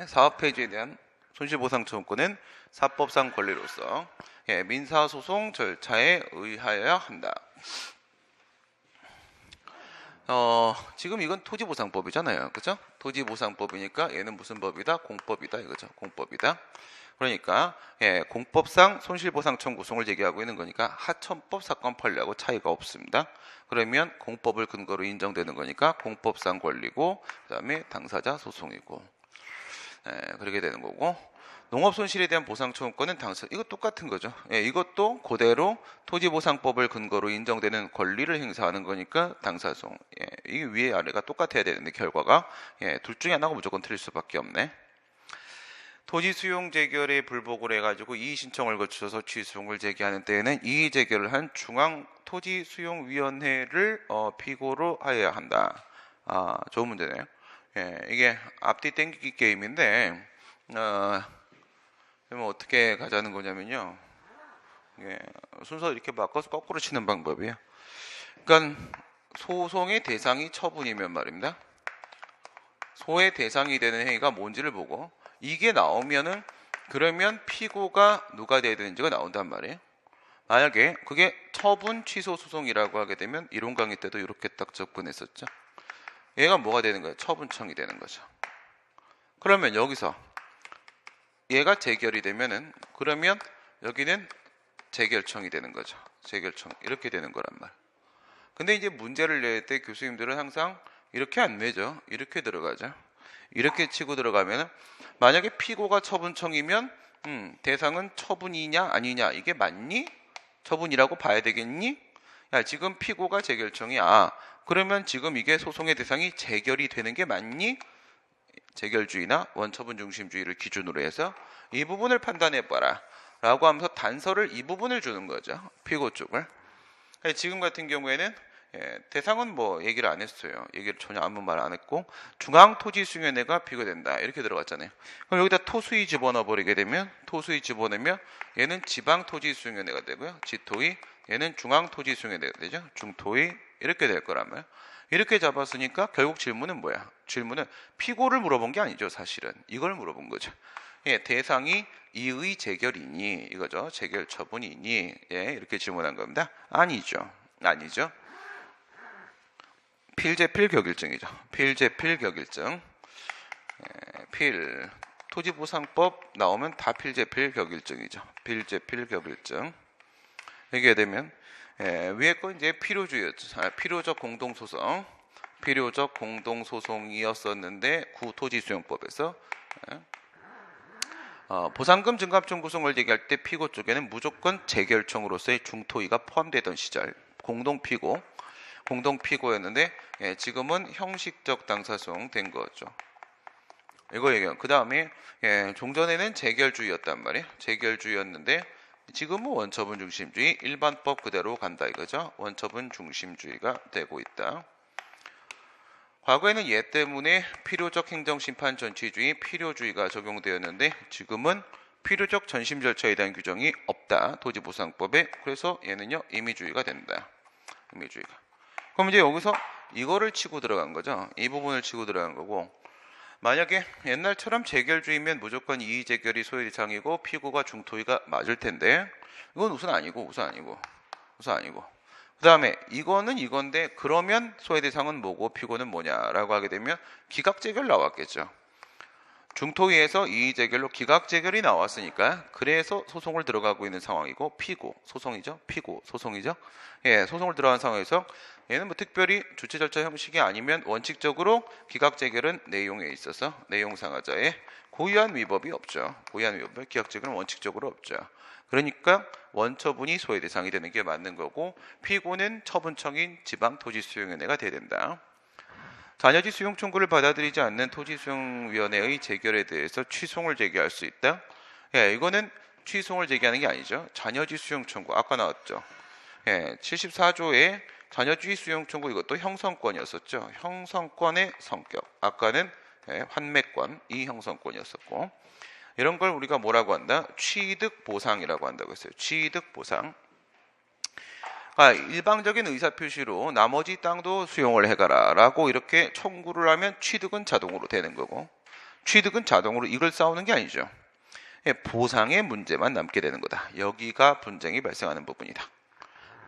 [SPEAKER 1] 사업폐지에 대한 손실보상 청구권은 사법상 권리로서 민사소송 절차에 의하여야 한다. 지금 이건 토지보상법이잖아요. 그죠? 토지보상법이니까 얘는 무슨 법이다? 공법이다 이거죠. 공법이다. 그러니까 공법상 손실보상 청구소송을 제기하고 있는 거니까 하천법 사건 판례하고 차이가 없습니다. 그러면 공법을 근거로 인정되는 거니까 공법상 권리고, 그 다음에 당사자 소송이고, 그렇게 되는 거고, 농업손실에 대한 보상 청구권은 이거 똑같은 거죠. 이것도 그대로 토지보상법을 근거로 인정되는 권리를 행사하는 거니까 당사소송. 이게 위에 아래가 똑같아야 되는데 결과가 둘 중에 하나가 무조건 틀릴 수밖에 없네. 토지 수용 재결에 불복을 해가지고 이의 신청을 거쳐서 취소송을 제기하는 때에는 이의 재결을 한 중앙토지수용위원회를 피고로 하여야 한다. 좋은 문제네요. 이게 앞뒤 땡기기 게임인데 그러면 어떻게 가자는 거냐면요. 예, 순서 이렇게 바꿔서 거꾸로 치는 방법이에요. 그러니까 소송의 대상이 처분이면 말입니다. 소의 대상이 되는 행위가 뭔지를 보고 이게 나오면은 그러면 피고가 누가 돼야 되는지가 나온단 말이에요. 만약에 그게 처분 취소 소송이라고 하게 되면 이론 강의 때도 이렇게 딱 접근했었죠. 얘가 뭐가 되는 거예요? 처분청이 되는 거죠. 그러면 여기서 얘가 재결이 되면은 그러면 여기는 재결청이 되는 거죠. 재결청 이렇게 되는 거란 말. 근데 이제 문제를 낼 때 교수님들은 항상 이렇게 안 내죠. 이렇게 들어가죠. 이렇게 치고 들어가면 만약에 피고가 처분청이면 대상은 처분이냐 아니냐 이게 맞니? 처분이라고 봐야 되겠니? 야, 지금 피고가 재결청이야. 그러면 지금 이게 소송의 대상이 재결이 되는 게 맞니? 재결주의나 원처분 중심주의를 기준으로 해서 이 부분을 판단해봐라 라고 하면서 단서를 이 부분을 주는 거죠. 피고 쪽을. 지금 같은 경우에는 대상은 뭐 얘기를 안 했어요. 얘기를 전혀 아무 말 안 했고 중앙토지수용회가 피고된다 이렇게 들어갔잖아요. 그럼 여기다 토수위 집어넣어 버리게 되면 토수위 집어넣으면 얘는 지방토지수용회가 되고요. 지토위 얘는 중앙토지수용회가 되죠. 중토위 이렇게 될 거란 말이에요. 이렇게 잡았으니까 결국 질문은 뭐야? 질문은 피고를 물어본 게 아니죠. 사실은 이걸 물어본 거죠. 대상이 이의 재결이니 이거죠. 재결 처분이니 이렇게 질문한 겁니다. 아니죠. 필재필 격일증이죠. 필재필 격일증. 필 토지보상법 나오면 다 필재필 격일증이죠. 필재필 격일증. 얘기해 되면 위에 거 이제 필요주의였죠. 필요적 공동소송. 필요적 공동소송이었었는데 구토지수용법에서 보상금 증감청 구성을 얘기할 때 피고 쪽에는 무조건 재결청으로서의 중토위가 포함되던 시절 공동피고였는데 지금은 형식적 당사소송 된 거죠. 이거 얘기해요. 그 다음에 종전에는 재결주의였단 말이에요. 재결주의였는데 지금은 원처분 중심주의 일반법 그대로 간다 이거죠. 원처분 중심주의가 되고 있다. 과거에는 얘 때문에 필요적 행정심판 전치주의 필요주의가 적용되었는데 지금은 필요적 전심 절차에 대한 규정이 없다. 토지보상법에. 그래서 얘는요 임의주의가 된다. 임의주의가. 그럼 이제 여기서 이거를 치고 들어간 거죠. 이 부분을 치고 들어간 거고 만약에 옛날처럼 재결주의면 무조건 이의재결이 소의 대상이고 피고가 중토위가 맞을 텐데 이건 우선 아니고 그 다음에 이거는 이건데 그러면 소의 대상은 뭐고 피고는 뭐냐라고 하게 되면 기각재결 나왔겠죠. 중토위에서 이의재결로 기각재결이 나왔으니까 그래서 소송을 들어가고 있는 상황이고 소송이죠. 소송을 들어간 상황에서 얘는 뭐 특별히 주체 절차 형식이 아니면 원칙적으로 기각재결은 내용에 있어서 내용상하자에 고유한 위법이 없죠. 기각재결은 원칙적으로 없죠. 그러니까 원처분이 소의 대상이 되는 게 맞는 거고 피고는 처분청인 지방토지수용위원회가 돼야 된다. 자녀지 수용 청구를 받아들이지 않는 토지수용위원회의 재결에 대해서 취송을 제기할 수 있다. 이거는 취송을 제기하는 게 아니죠. 자녀지 수용 청구 아까 나왔죠. 74조에 자녀주의 수용 청구 이것도 형성권이었었죠. 형성권의 성격. 아까는 환매권 이 형성권이었었고 이런 걸 우리가 뭐라고 한다? 취득 보상이라고 한다고 했어요. 취득 보상. 일방적인 의사표시로 나머지 땅도 수용을 해가라 라고 이렇게 청구를 하면 취득은 자동으로 되는 거고 취득은 자동으로 이걸 싸우는 게 아니죠. 보상의 문제만 남게 되는 거다. 여기가 분쟁이 발생하는 부분이다.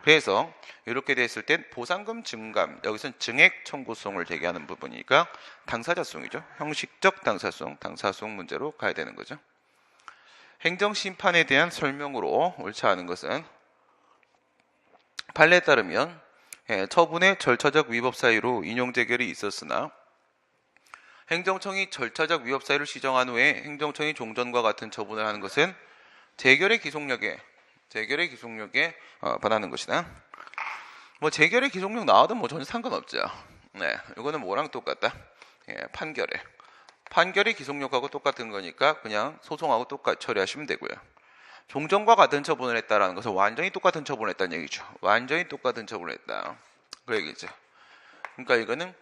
[SPEAKER 1] 그래서 이렇게 됐을 땐 보상금 증감, 여기서는 증액 청구송을 제기하는 부분이니까 당사자송이죠. 형식적 당사송 문제로 가야 되는 거죠. 행정심판에 대한 설명으로 옳지 않은 것은 판례에 따르면 처분의 절차적 위법 사유로 인용재결이 있었으나 행정청이 절차적 위법 사유를 시정한 후에 행정청이 종전과 같은 처분을 하는 것은 재결의 기속력에 반하는 것이다. 뭐 재결의 기속력 나와도 뭐 전혀 상관없죠. 이거는 뭐랑 똑같다? 판결의 기속력하고 똑같은 거니까 그냥 소송하고 똑같이 처리하시면 되고요. 종전과 같은 처분을 했다라는 것은 완전히 똑같은 처분을 했다는 얘기죠. 완전히 똑같은 처분을 했다. 그 얘기죠. 그러니까 이거는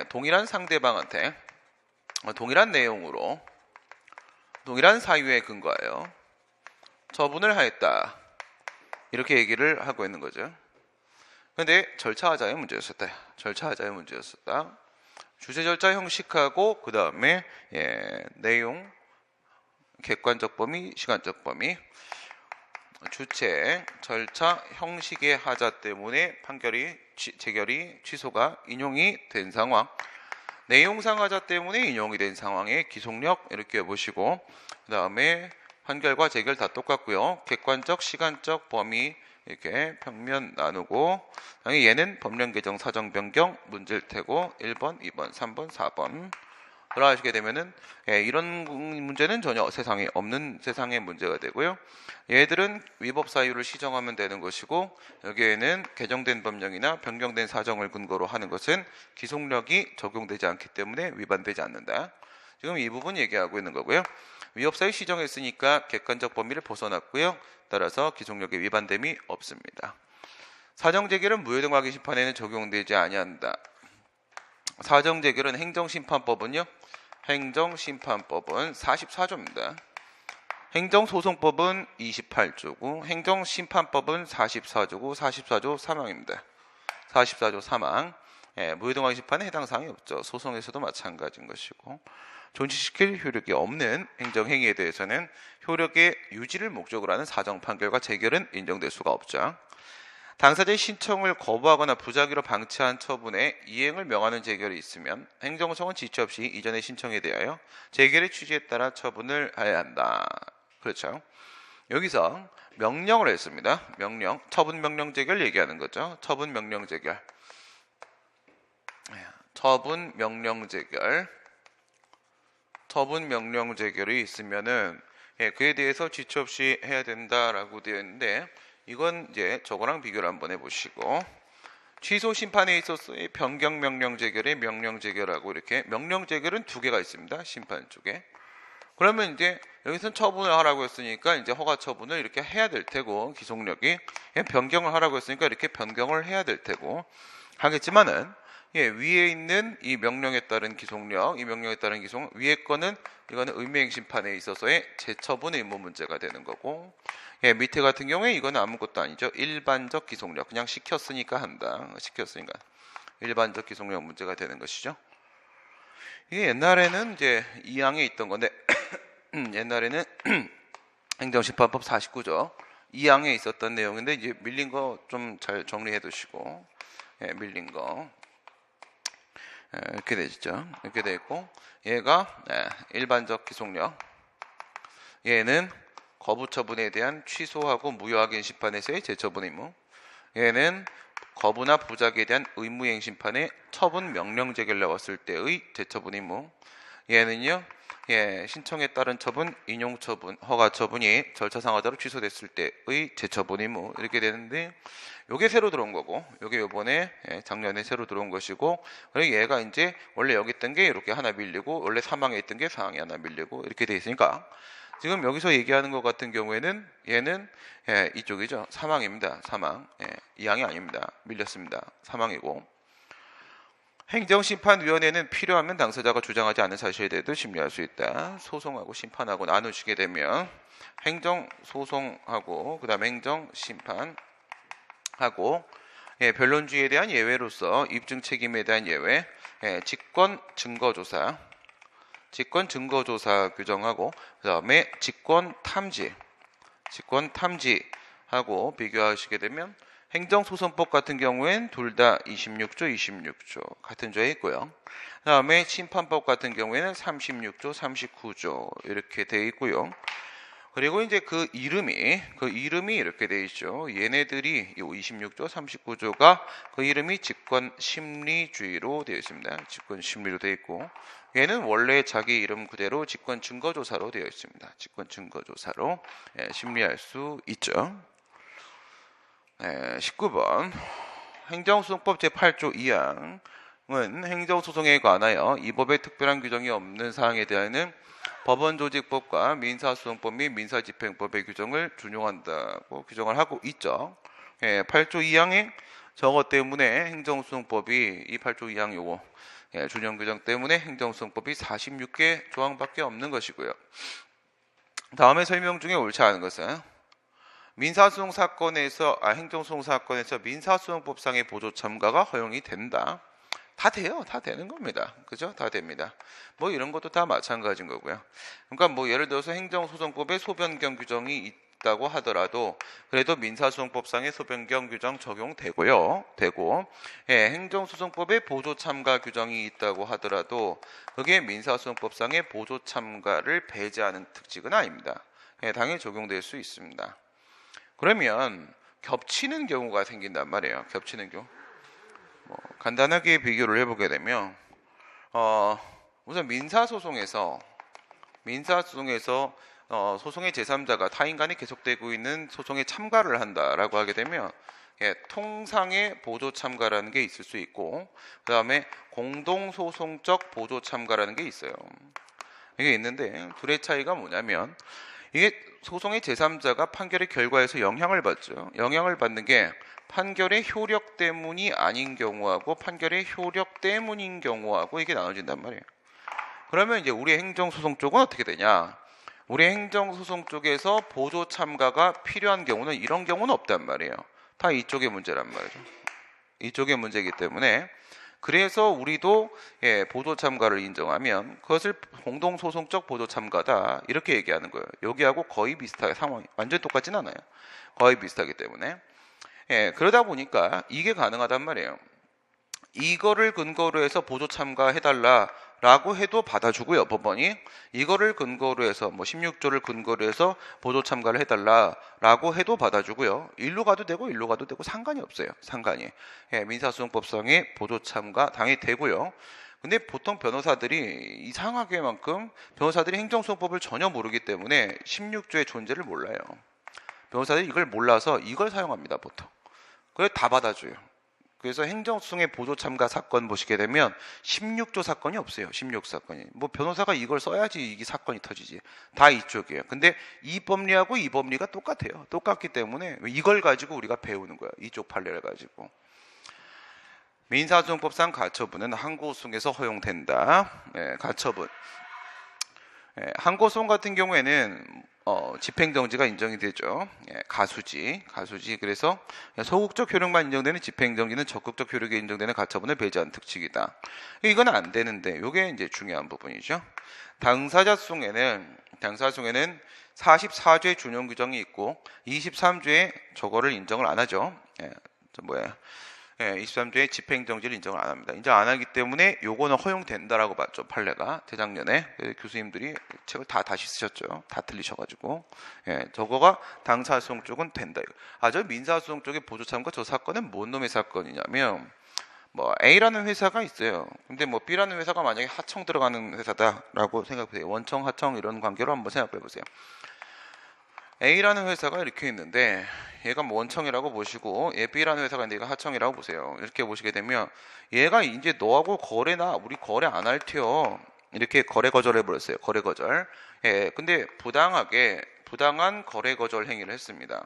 [SPEAKER 1] 동일한 상대방한테 동일한 내용으로 동일한 사유에 근거하여 처분을 하였다. 이렇게 얘기를 하고 있는 거죠. 근데 절차하자의 문제였었다. 절차하자의 문제였었다. 주체 절차 형식하고 그 다음에 내용, 객관적 범위, 시간적 범위, 주체 절차 형식의 하자 때문에 판결이 재결이 취소가 인용이 된 상황, 내용상 하자 때문에 인용이 된 상황의 기속력 이렇게 보시고, 그 다음에 판결과 재결 다 똑같고요. 객관적, 시간적 범위 이렇게 평면 나누고, 얘는 법령 개정 사정 변경 문제일 테고 1번, 2번, 3번, 4번 들어가시게 되면은 이런 문제는 전혀 세상에 없는 세상의 문제가 되고요. 얘들은 위법 사유를 시정하면 되는 것이고, 여기에는 개정된 법령이나 변경된 사정을 근거로 하는 것은 기속력이 적용되지 않기 때문에 위반되지 않는다. 지금 이 부분 얘기하고 있는 거고요. 위법 사유 시정했으니까 객관적 범위를 벗어났고요. 따라서 기속력의 위반됨이 없습니다. 사정 재결은 무효등하기 심판에는 적용되지 아니한다. 사정 재결은 행정심판법은요. 행정심판법은 44조입니다. 행정소송법은 28조고 행정심판법은 44조고 44조 사망입니다. 44조 사망. 무효등하기 심판에 해당 사항이 없죠. 소송에서도 마찬가지인 것이고, 존치시킬 효력이 없는 행정행위에 대해서는 효력의 유지를 목적으로 하는 사정 판결과 재결은 인정될 수가 없죠. 당사자의 신청을 거부하거나 부작위로 방치한 처분에 이행을 명하는 재결이 있으면 행정소송은 지체 없이 이전의 신청에 대하여 재결의 취지에 따라 처분을 해야 한다. 그렇죠. 여기서 명령을 했습니다. 명령, 처분 명령 재결 얘기하는 거죠. 처분 명령 재결. 처분 명령 재결. 처분 명령 재결이 있으면은 그에 대해서 지체 없이 해야 된다라고 되어 있는데, 이건 이제 저거랑 비교를 한번 해보시고, 취소 심판에 있어서의 변경 명령 재결의 명령 재결하고 이렇게 명령 재결은 두 개가 있습니다. 심판 쪽에. 그러면 이제 여기서는 처분을 하라고 했으니까 이제 허가 처분을 이렇게 해야 될 테고, 기속력이 변경을 하라고 했으니까 이렇게 변경을 해야 될 테고 하겠지만은, 위에 있는 이 명령에 따른 기속력, 이 명령에 따른 기속력, 위에 거는 이거는 의무행 심판에 있어서의 재처분 의무 문제가 되는 거고, 밑에 같은 경우에 이거는 아무것도 아니죠. 일반적 기속력, 그냥 시켰으니까 한다. 시켰으니까 일반적 기속력 문제가 되는 것이죠. 이게 옛날에는 이제 2항에 있던 건데 옛날에는 행정심판법 49조 2항에 있었던 내용인데, 이제 밀린 거 좀 잘 정리해 두시고, 밀린 거 이렇게 되죠. 이렇게 되어 있고, 얘가 일반적 기속력, 얘는 거부 처분에 대한 취소하고 무효확인 심판에서의 재처분 의무, 얘는 거부나 부작위에 대한 의무이행 심판에 처분 명령 재결 나왔을 때의 재처분 의무, 얘는요 신청에 따른 처분, 인용 처분, 허가 처분이 절차상 하자로 취소됐을 때의 재처분 의무 이렇게 되는데, 요게 새로 들어온 거고, 요게 요번에 작년에 새로 들어온 것이고, 그리고 얘가 이제 원래 여기 있던 게 이렇게 하나 밀리고, 원래 사망에 있던 게 사항에 하나 밀리고 이렇게 돼 있으니까, 지금 여기서 얘기하는 것 같은 경우에는 얘는 이쪽이죠. 사망입니다. 사망. 이항이 아닙니다. 밀렸습니다. 사망이고, 행정심판위원회는 필요하면 당사자가 주장하지 않은 사실에 대해도 심리할 수 있다. 소송하고 심판하고 나누시게 되면 행정소송하고 그 다음에 행정심판하고, 변론주의에 대한 예외로서 입증 책임에 대한 예외, 직권 증거조사, 직권 증거조사 규정하고, 그 다음에 직권 탐지하고 비교하시게 되면 행정소송법 같은 경우엔 둘 다 26조 같은 조에 있고요. 그 다음에 심판법 같은 경우에는 36조, 39조 이렇게 되어 있고요. 그리고 이제 그 이름이 이렇게 되어 있죠. 얘네들이 이 26조, 39조가 그 이름이 직권심리주의로 되어 있습니다. 직권심리로 되어 있고, 얘는 원래 자기 이름 그대로 직권증거조사로 되어 있습니다. 직권증거조사로 심리할 수 있죠. 19번 행정소송법 제8조 2항은 행정소송에 관하여 이 법에 특별한 규정이 없는 사항에 대하여는 법원조직법과 민사소송법 및 민사집행법의 규정을 준용한다고 규정을 하고 있죠. 8조 2항의 저거 때문에 행정소송법이 이 8조 2항 요거 준용 규정 때문에 행정소송법이 46개 조항밖에 없는 것이고요. 다음에 설명 중에 옳지 않은 것은 민사소송 사건에서 행정소송 사건에서 민사소송법상의 보조 참가가 허용이 된다. 다 돼요. 다 되는 겁니다. 그죠? 다 됩니다. 뭐 이런 것도 다 마찬가지인 거고요. 그러니까 뭐 예를 들어서 행정소송법에 소변경 규정이 있다고 하더라도 그래도 민사소송법상의 소변경 규정 적용되고요. 되고 행정소송법에 보조 참가 규정이 있다고 하더라도 그게 민사소송법상의 보조 참가를 배제하는 특징은 아닙니다. 당연히 적용될 수 있습니다. 그러면 겹치는 경우가 생긴단 말이에요. 겹치는 경우. 간단하게 비교를 해보게 되면 우선 민사소송에서 소송의 제3자가 타인간에 계속되고 있는 소송에 참가를 한다라고 하게 되면 통상의 보조 참가라는 게 있을 수 있고 그 다음에 공동소송적 보조 참가라는 게 있어요. 이게 있는데 둘의 차이가 뭐냐면 이게 소송의 제3자가 판결의 결과에서 영향을 받죠. 영향을 받는 게 판결의 효력 때문이 아닌 경우하고 판결의 효력 때문인 경우하고 이게 나눠진단 말이에요. 그러면 이제 우리 행정소송 쪽은 어떻게 되냐? 우리 행정소송 쪽에서 보조 참가가 필요한 경우는 이런 경우는 없단 말이에요. 다 이쪽의 문제란 말이죠. 이쪽의 문제이기 때문에 그래서 우리도 보조 참가를 인정하면 그것을 공동소송적 보조 참가다 이렇게 얘기하는 거예요. 여기하고 거의 비슷하게 상황이 완전히 똑같진 않아요. 거의 비슷하기 때문에 그러다 보니까 이게 가능하단 말이에요. 이거를 근거로 해서 보조 참가해달라라고 해도 받아주고요. 법원이 이거를 근거로 해서 16조를 근거로 해서 보조 참가를 해달라라고 해도 받아주고요. 일로 가도 되고 일로 가도 되고 상관이 없어요. 상관이 민사소송법상의 보조 참가 당연히 되고요. 근데 보통 변호사들이 이상하게만큼 변호사들이 행정소송법을 전혀 모르기 때문에 16조의 존재를 몰라요. 변호사들이 이걸 몰라서 이걸 사용합니다. 보통. 그래 다 받아줘요. 그래서 행정소송의 보조 참가 사건 보시게 되면 16조 사건이 없어요. 16사건이. 변호사가 이걸 써야지 이게 사건이 터지지. 다 이쪽이에요. 근데 이 법리하고 이 법리가 똑같아요. 똑같기 때문에 이걸 가지고 우리가 배우는 거야. 이쪽 판례를 가지고. 민사소송법상 가처분은 항고소송에서 허용된다. 가처분. 항고소송 같은 경우에는 집행정지가 인정이 되죠. 가수지. 그래서 소극적 효력만 인정되는 집행정지는 적극적 효력이 인정되는 가처분을 배제한 특칙이다. 이건 안 되는데, 이게 이제 중요한 부분이죠. 당사자소송에는 44조의 준용 규정이 있고 23조에 저거를 인정을 안 하죠. 23조의 집행정지를 인정을 안 합니다. 인정 안 하기 때문에 요거는 허용된다라고 봤죠. 판례가 재작년에 교수님들이 책을 다 다시 쓰셨죠. 다 틀리셔가지고 저거가 당사소송 쪽은 된다. 저 민사소송 쪽의 보조참가 저 사건은 뭔 놈의 사건이냐면 A라는 회사가 있어요. 근데 B라는 회사가 만약에 하청 들어가는 회사다라고 생각해보세요. 원청, 하청 이런 관계로 한번 생각해보세요. A라는 회사가 이렇게 있는데 얘가 원청이라고 보시고 B라는 회사가 있는데 얘가 하청이라고 보세요. 이렇게 보시게 되면 얘가 이제 너하고 우리 거래 안 할 테요. 이렇게 거래 거절해 버렸어요. 거래 거절. 근데 부당한 거래 거절 행위를 했습니다.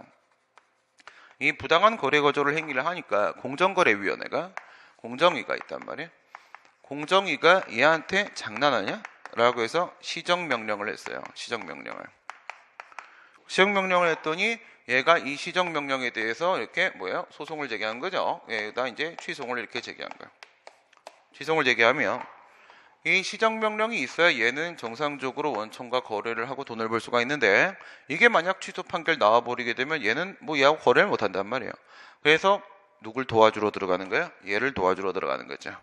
[SPEAKER 1] 이 부당한 거래 거절 행위를 하니까 공정거래위원회가 공정위가 있단 말이에요. 공정위가 얘한테 장난하냐? 라고 해서 시정명령을 했어요. 시정명령을 했더니 얘가 이 시정명령에 대해서 이렇게 소송을 제기한 거죠. 얘다 이제 취소를 이렇게 제기한 거예요. 취소를 제기하면 이 시정명령이 있어야 얘는 정상적으로 원청과 거래를 하고 돈을 벌 수가 있는데 이게 만약 취소 판결 나와버리게 되면 얘는 얘하고 거래를 못한단 말이에요. 그래서 누굴 도와주러 들어가는 거예요? 얘를 도와주러 들어가는 거죠.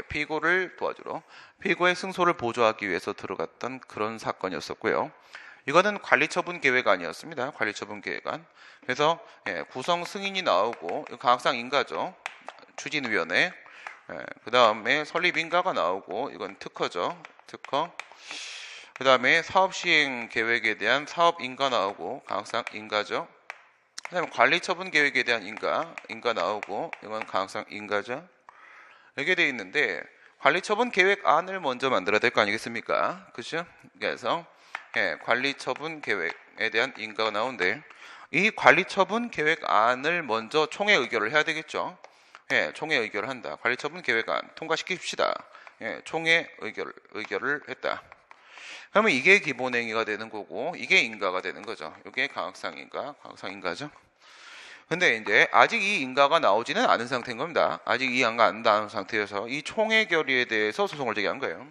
[SPEAKER 1] 피고를 도와주러 피고의 승소를 보조하기 위해서 들어갔던 그런 사건이었었고요. 이거는 관리처분 계획안이었습니다. 관리처분 계획안. 그래서 구성 승인이 나오고 가학상 인가죠. 추진위원회. 그 다음에 설립인가가 나오고 이건 특허죠. 특허. 그 다음에 사업시행 계획에 대한 사업인가 나오고 가학상 인가죠. 그 다음에 관리처분 계획에 대한 인가 나오고 이건 가학상 인가죠. 이렇게 되어 있는데 관리처분 계획안을 먼저 만들어야 될 거 아니겠습니까? 그죠? 그래서 관리처분 계획에 대한 인가가 나오는데 이 관리처분 계획안을 먼저 총회 의결을 해야 되겠죠. 총회 의결을 한다. 관리처분 계획안 통과시킵시다. 총회 의결을 했다. 그러면 이게 기본행위가 되는 거고 이게 인가가 되는 거죠. 이게 강학상인가, 강학상인가죠. 근데 이제 아직 이 인가가 나오지는 않은 상태인 겁니다. 아직 이 인가가 안 나온 상태여서 이 총회 결의에 대해서 소송을 제기한 거예요.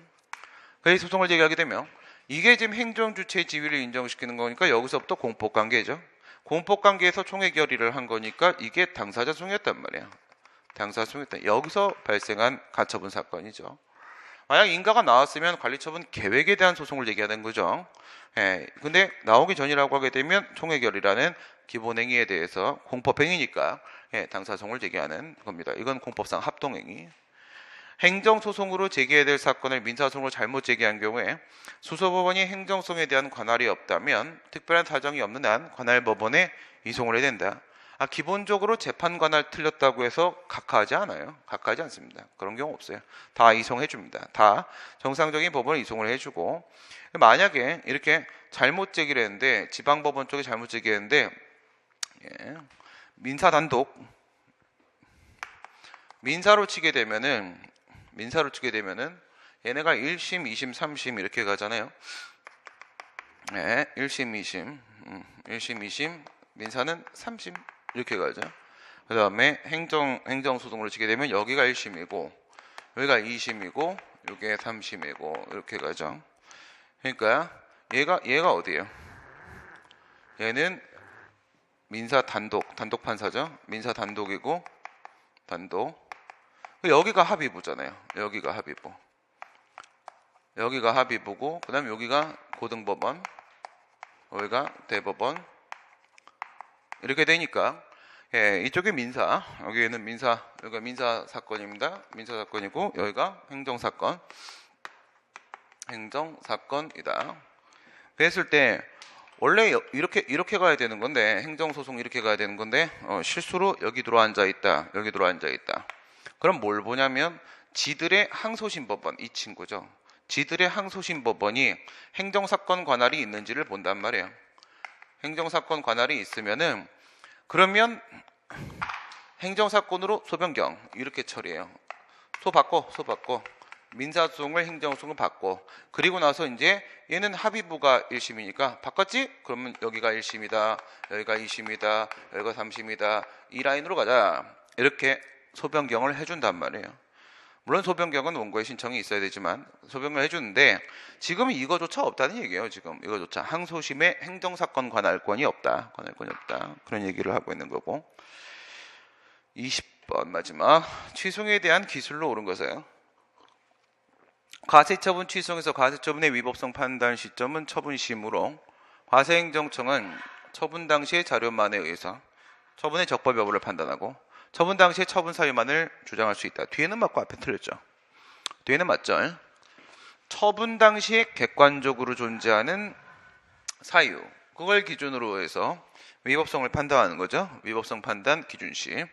[SPEAKER 1] 그래서 소송을 제기하게 되면 이게 지금 행정주체의 지위를 인정시키는 거니까 여기서부터 공법관계죠. 공법관계에서 총회 결의를 한 거니까 이게 당사자 소송이었단 말이에요. 당사자 소송이었다. 여기서 발생한 가처분 사건이죠. 만약 인가가 나왔으면 관리처분 계획에 대한 소송을 제기하는 거죠. 근데 나오기 전이라고 하게 되면 총회 결의라는 기본행위에 대해서 공법행위니까 당사소송을 제기하는 겁니다. 이건 공법상 합동행위. 행정소송으로 제기해야 될 사건을 민사소송으로 잘못 제기한 경우에 수소법원이 행정소송에 대한 관할이 없다면 특별한 사정이 없는 한 관할법원에 이송을 해야 된다. 기본적으로 재판 관할 틀렸다고 해서 각하하지 않아요. 각하하지 않습니다. 그런 경우 없어요. 다 이송해 줍니다. 다 정상적인 법원에 이송을 해주고, 만약에 이렇게 잘못 제기를 했는데 지방법원 쪽에 잘못 제기했는데 민사 단독 민사로 치게 되면은 얘네가 1심, 2심, 3심 이렇게 가잖아요. 1심, 2심, 1심, 2심, 민사는 3심 이렇게 가죠. 그 다음에 행정소송으로 치게 되면 여기가 1심이고 여기가 2심이고 여기가 3심이고 이렇게 가죠. 그러니까 얘가 어디예요? 얘는 민사 단독 판사죠. 민사 단독이고 단독. 여기가 합의부잖아요. 여기가 합의부고 그다음에 여기가 고등법원, 여기가 대법원 이렇게 되니까 이쪽이 민사, 여기는 여기가 민사 사건입니다. 민사 사건이고 여기가 행정 사건이다. 그랬을 때 원래 이렇게 가야 되는 건데 행정소송 이렇게 가야 되는 건데 실수로 여기 들어앉아 있다. 그럼 뭘 보냐면 지들의 항소심 법원 이 친구죠. 지들의 항소심 법원이 행정사건 관할이 있는지를 본단 말이에요. 행정사건 관할이 있으면은 그러면 행정사건으로 소변경 이렇게 처리해요. 소 바꿔 민사소송을 행정소송을 바꿔. 그리고 나서 이제 얘는 합의부가 1심이니까 바꿨지? 그러면 여기가 1심이다. 여기가 2심이다. 여기가 3심이다. 이 라인으로 가자. 이렇게 소변경을 해준단 말이에요. 물론 소변경은 원고의 신청이 있어야 되지만 소변경을 해주는데 지금 이거조차 없다는 얘기예요. 지금 이거조차 항소심에 행정사건 관할권이 없다. 그런 얘기를 하고 있는 거고. 20번 마지막 취소에 대한 기술로 옳은 것이에요. 과세처분 취소에서 과세처분의 위법성 판단 시점은 처분심으로 과세행정청은 처분 당시의 자료만에 의해서 처분의 적법 여부를 판단하고 처분 당시의 처분 사유만을 주장할 수 있다. 뒤에는 맞고 앞에 틀렸죠. 뒤에는 맞죠. 처분 당시에 객관적으로 존재하는 사유 그걸 기준으로 해서 위법성을 판단하는 거죠. 위법성 판단 기준시.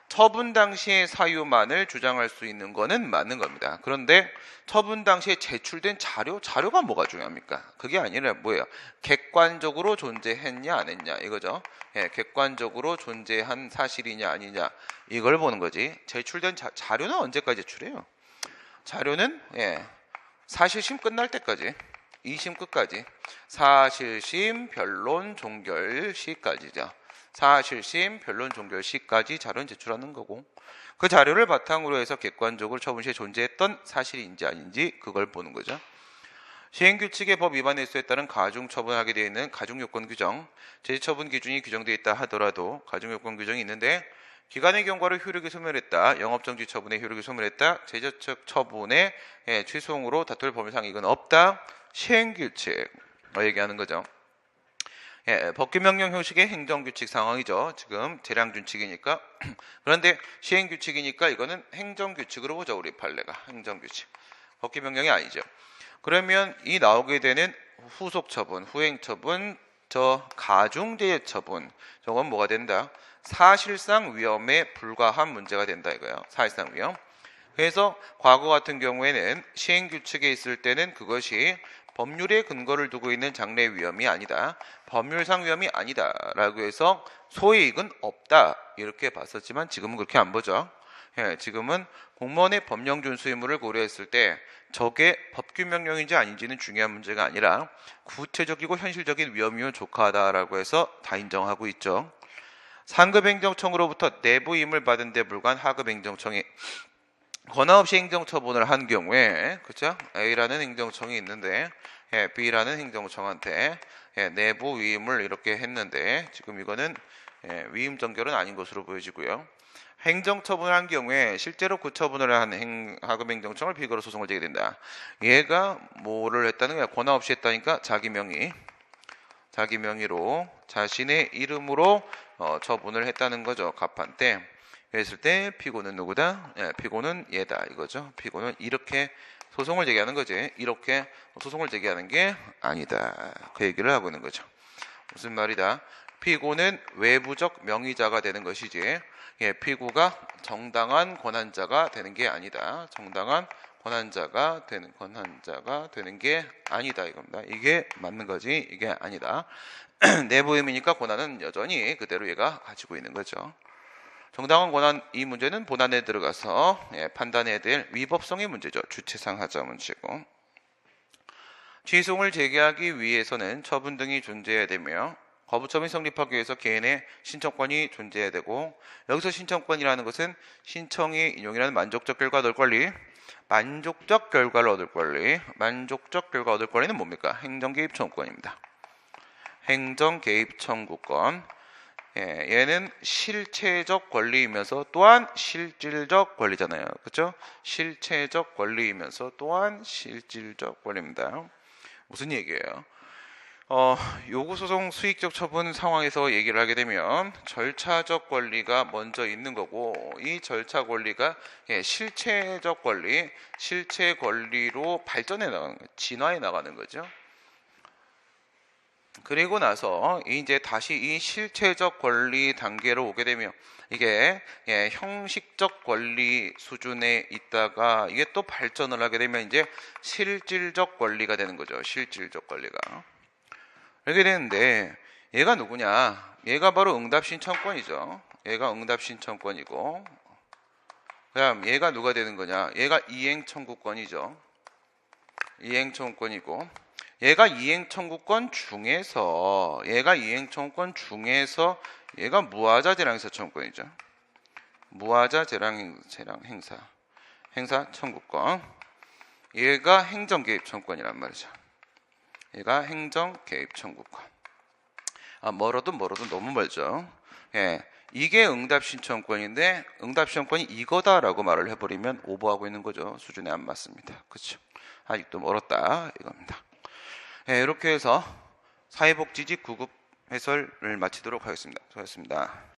[SPEAKER 1] 처분 당시의 사유만을 주장할 수 있는 거는 맞는 겁니다. 그런데 처분 당시에 제출된 자료가 뭐가 중요합니까? 그게 아니라 뭐예요? 객관적으로 존재했냐 안 했냐 이거죠. 객관적으로 존재한 사실이냐 아니냐 이걸 보는 거지. 제출된 자료는 언제까지 제출해요? 자료는 사실심 끝날 때까지 2심 끝까지 사실심 변론 종결 시까지죠. 사실심, 변론 종결 시까지 자료는 제출하는 거고 그 자료를 바탕으로 해서 객관적으로 처분 시에 존재했던 사실인지 아닌지 그걸 보는 거죠. 시행규칙의 법 위반 횟수에 따른 가중처분하게 되어 있는 가중요건 규정, 제재처분 기준이 규정되어 있다 하더라도 가중요건 규정이 있는데 기간의 경과로 효력이 소멸했다, 영업정지 처분의 효력이 소멸했다, 제재적 처분의 취소로 다툴 법률상 이건 없다. 시행규칙 얘기하는 거죠. 법규명령 형식의 행정규칙 상황이죠. 지금 재량준칙이니까. 그런데 시행규칙이니까 이거는 행정규칙으로 보죠. 우리 판례가 행정규칙. 법규명령이 아니죠. 그러면 이 나오게 되는 후속처분, 후행처분, 가중제재처분 저건 뭐가 된다? 사실상 위험에 불과한 문제가 된다 이거예요. 사실상 위험. 그래서 과거 같은 경우에는 시행규칙에 있을 때는 그것이 법률에 근거를 두고 있는 장래 위험이 아니다. 법률상 위험이 아니다. 라고 해서 소이익은 없다. 이렇게 봤었지만 지금은 그렇게 안 보죠. 예, 지금은 공무원의 법령 준수 의무를 고려했을 때 저게 법규 명령인지 아닌지는 중요한 문제가 아니라 구체적이고 현실적인 위험이면 족하다라고 해서 다 인정하고 있죠. 상급 행정청으로부터 내부 임을 받은 데 불과한 하급 행정청이 권한 없이 행정처분을 한 경우에, 그죠? A라는 행정청이 있는데, 예, B라는 행정청한테 내부 위임을 이렇게 했는데, 지금 이거는 위임 전결은 아닌 것으로 보여지고요. 행정처분을 한 경우에 실제로 그 처분을 한 하급 행정청을 비거로 소송을 제기된다. 얘가 뭐를 했다는 거야? 권한 없이 했다니까 자기 명의로 자신의 이름으로 처분을 했다는 거죠. 갑판 때. 그랬을 때 피고는 누구다? 예, 피고는 얘다 이거죠. 피고는 이렇게 소송을 제기하는 거지. 이렇게 소송을 제기하는 게 아니다. 그 얘기를 하고 있는 거죠. 무슨 말이다? 피고는 외부적 명의자가 되는 것이지, 예, 피고가 정당한 권한자가 되는 게 아니다. 정당한 권한자가 되는 게 아니다 이겁니다. 이게 맞는 거지 이게 아니다. 내부 의미니까 권한은 여전히 그대로 얘가 가지고 있는 거죠. 정당한 권한, 이 문제는 본안에 들어가서 판단해야 될 위법성의 문제죠. 주체상 하자 문제고. 취소를 제기하기 위해서는 처분 등이 존재해야 되며 거부처분이 성립하기 위해서 개인의 신청권이 존재해야 되고, 여기서 신청권이라는 것은 신청이 인용이라는 만족적 결과를 얻을 권리, 만족적 결과를 얻을 권리, 만족적 결과 얻을 권리는 뭡니까? 행정개입 청구권입니다. 행정개입 청구권. 얘는 실체적 권리이면서 또한 실질적 권리잖아요. 그렇죠? 실체적 권리이면서 또한 실질적 권리입니다. 무슨 얘기예요? 요구소송 수익적 처분 상황에서 얘기를 하게 되면 절차적 권리가 먼저 있는 거고, 이 절차 권리가 실체적 권리, 실체 권리로 발전해 나가는 거예요. 진화해 나가는 거죠. 그리고 나서 이제 다시 이 실체적 권리 단계로 오게 되면 이게 형식적 권리 수준에 있다가 이게 또 발전을 하게 되면 이제 실질적 권리가 되는 거죠. 실질적 권리가. 이렇게 되는데 얘가 누구냐? 얘가 바로 응답 신청권이죠. 얘가 응답 신청권이고, 그다음 얘가 누가 되는 거냐? 얘가 이행 청구권이죠. 이행 청구권이고, 얘가 이행 청구권 중에서 얘가 무하자 재량 행사 청구권이죠. 무하자 재량 행사 청구권. 얘가 행정 개입 청구권이란 말이죠. 얘가 행정 개입 청구권. 멀어도 너무 멀죠. 예. 이게 응답 신청권인데 응답 신청권이 이거다라고 말을 해버리면 오버하고 있는 거죠. 수준에 안 맞습니다. 그렇죠? 아직도 멀었다 이겁니다. 예, 이렇게 해서 사회복지직 9급 해설을 마치도록 하겠습니다. 수고하셨습니다.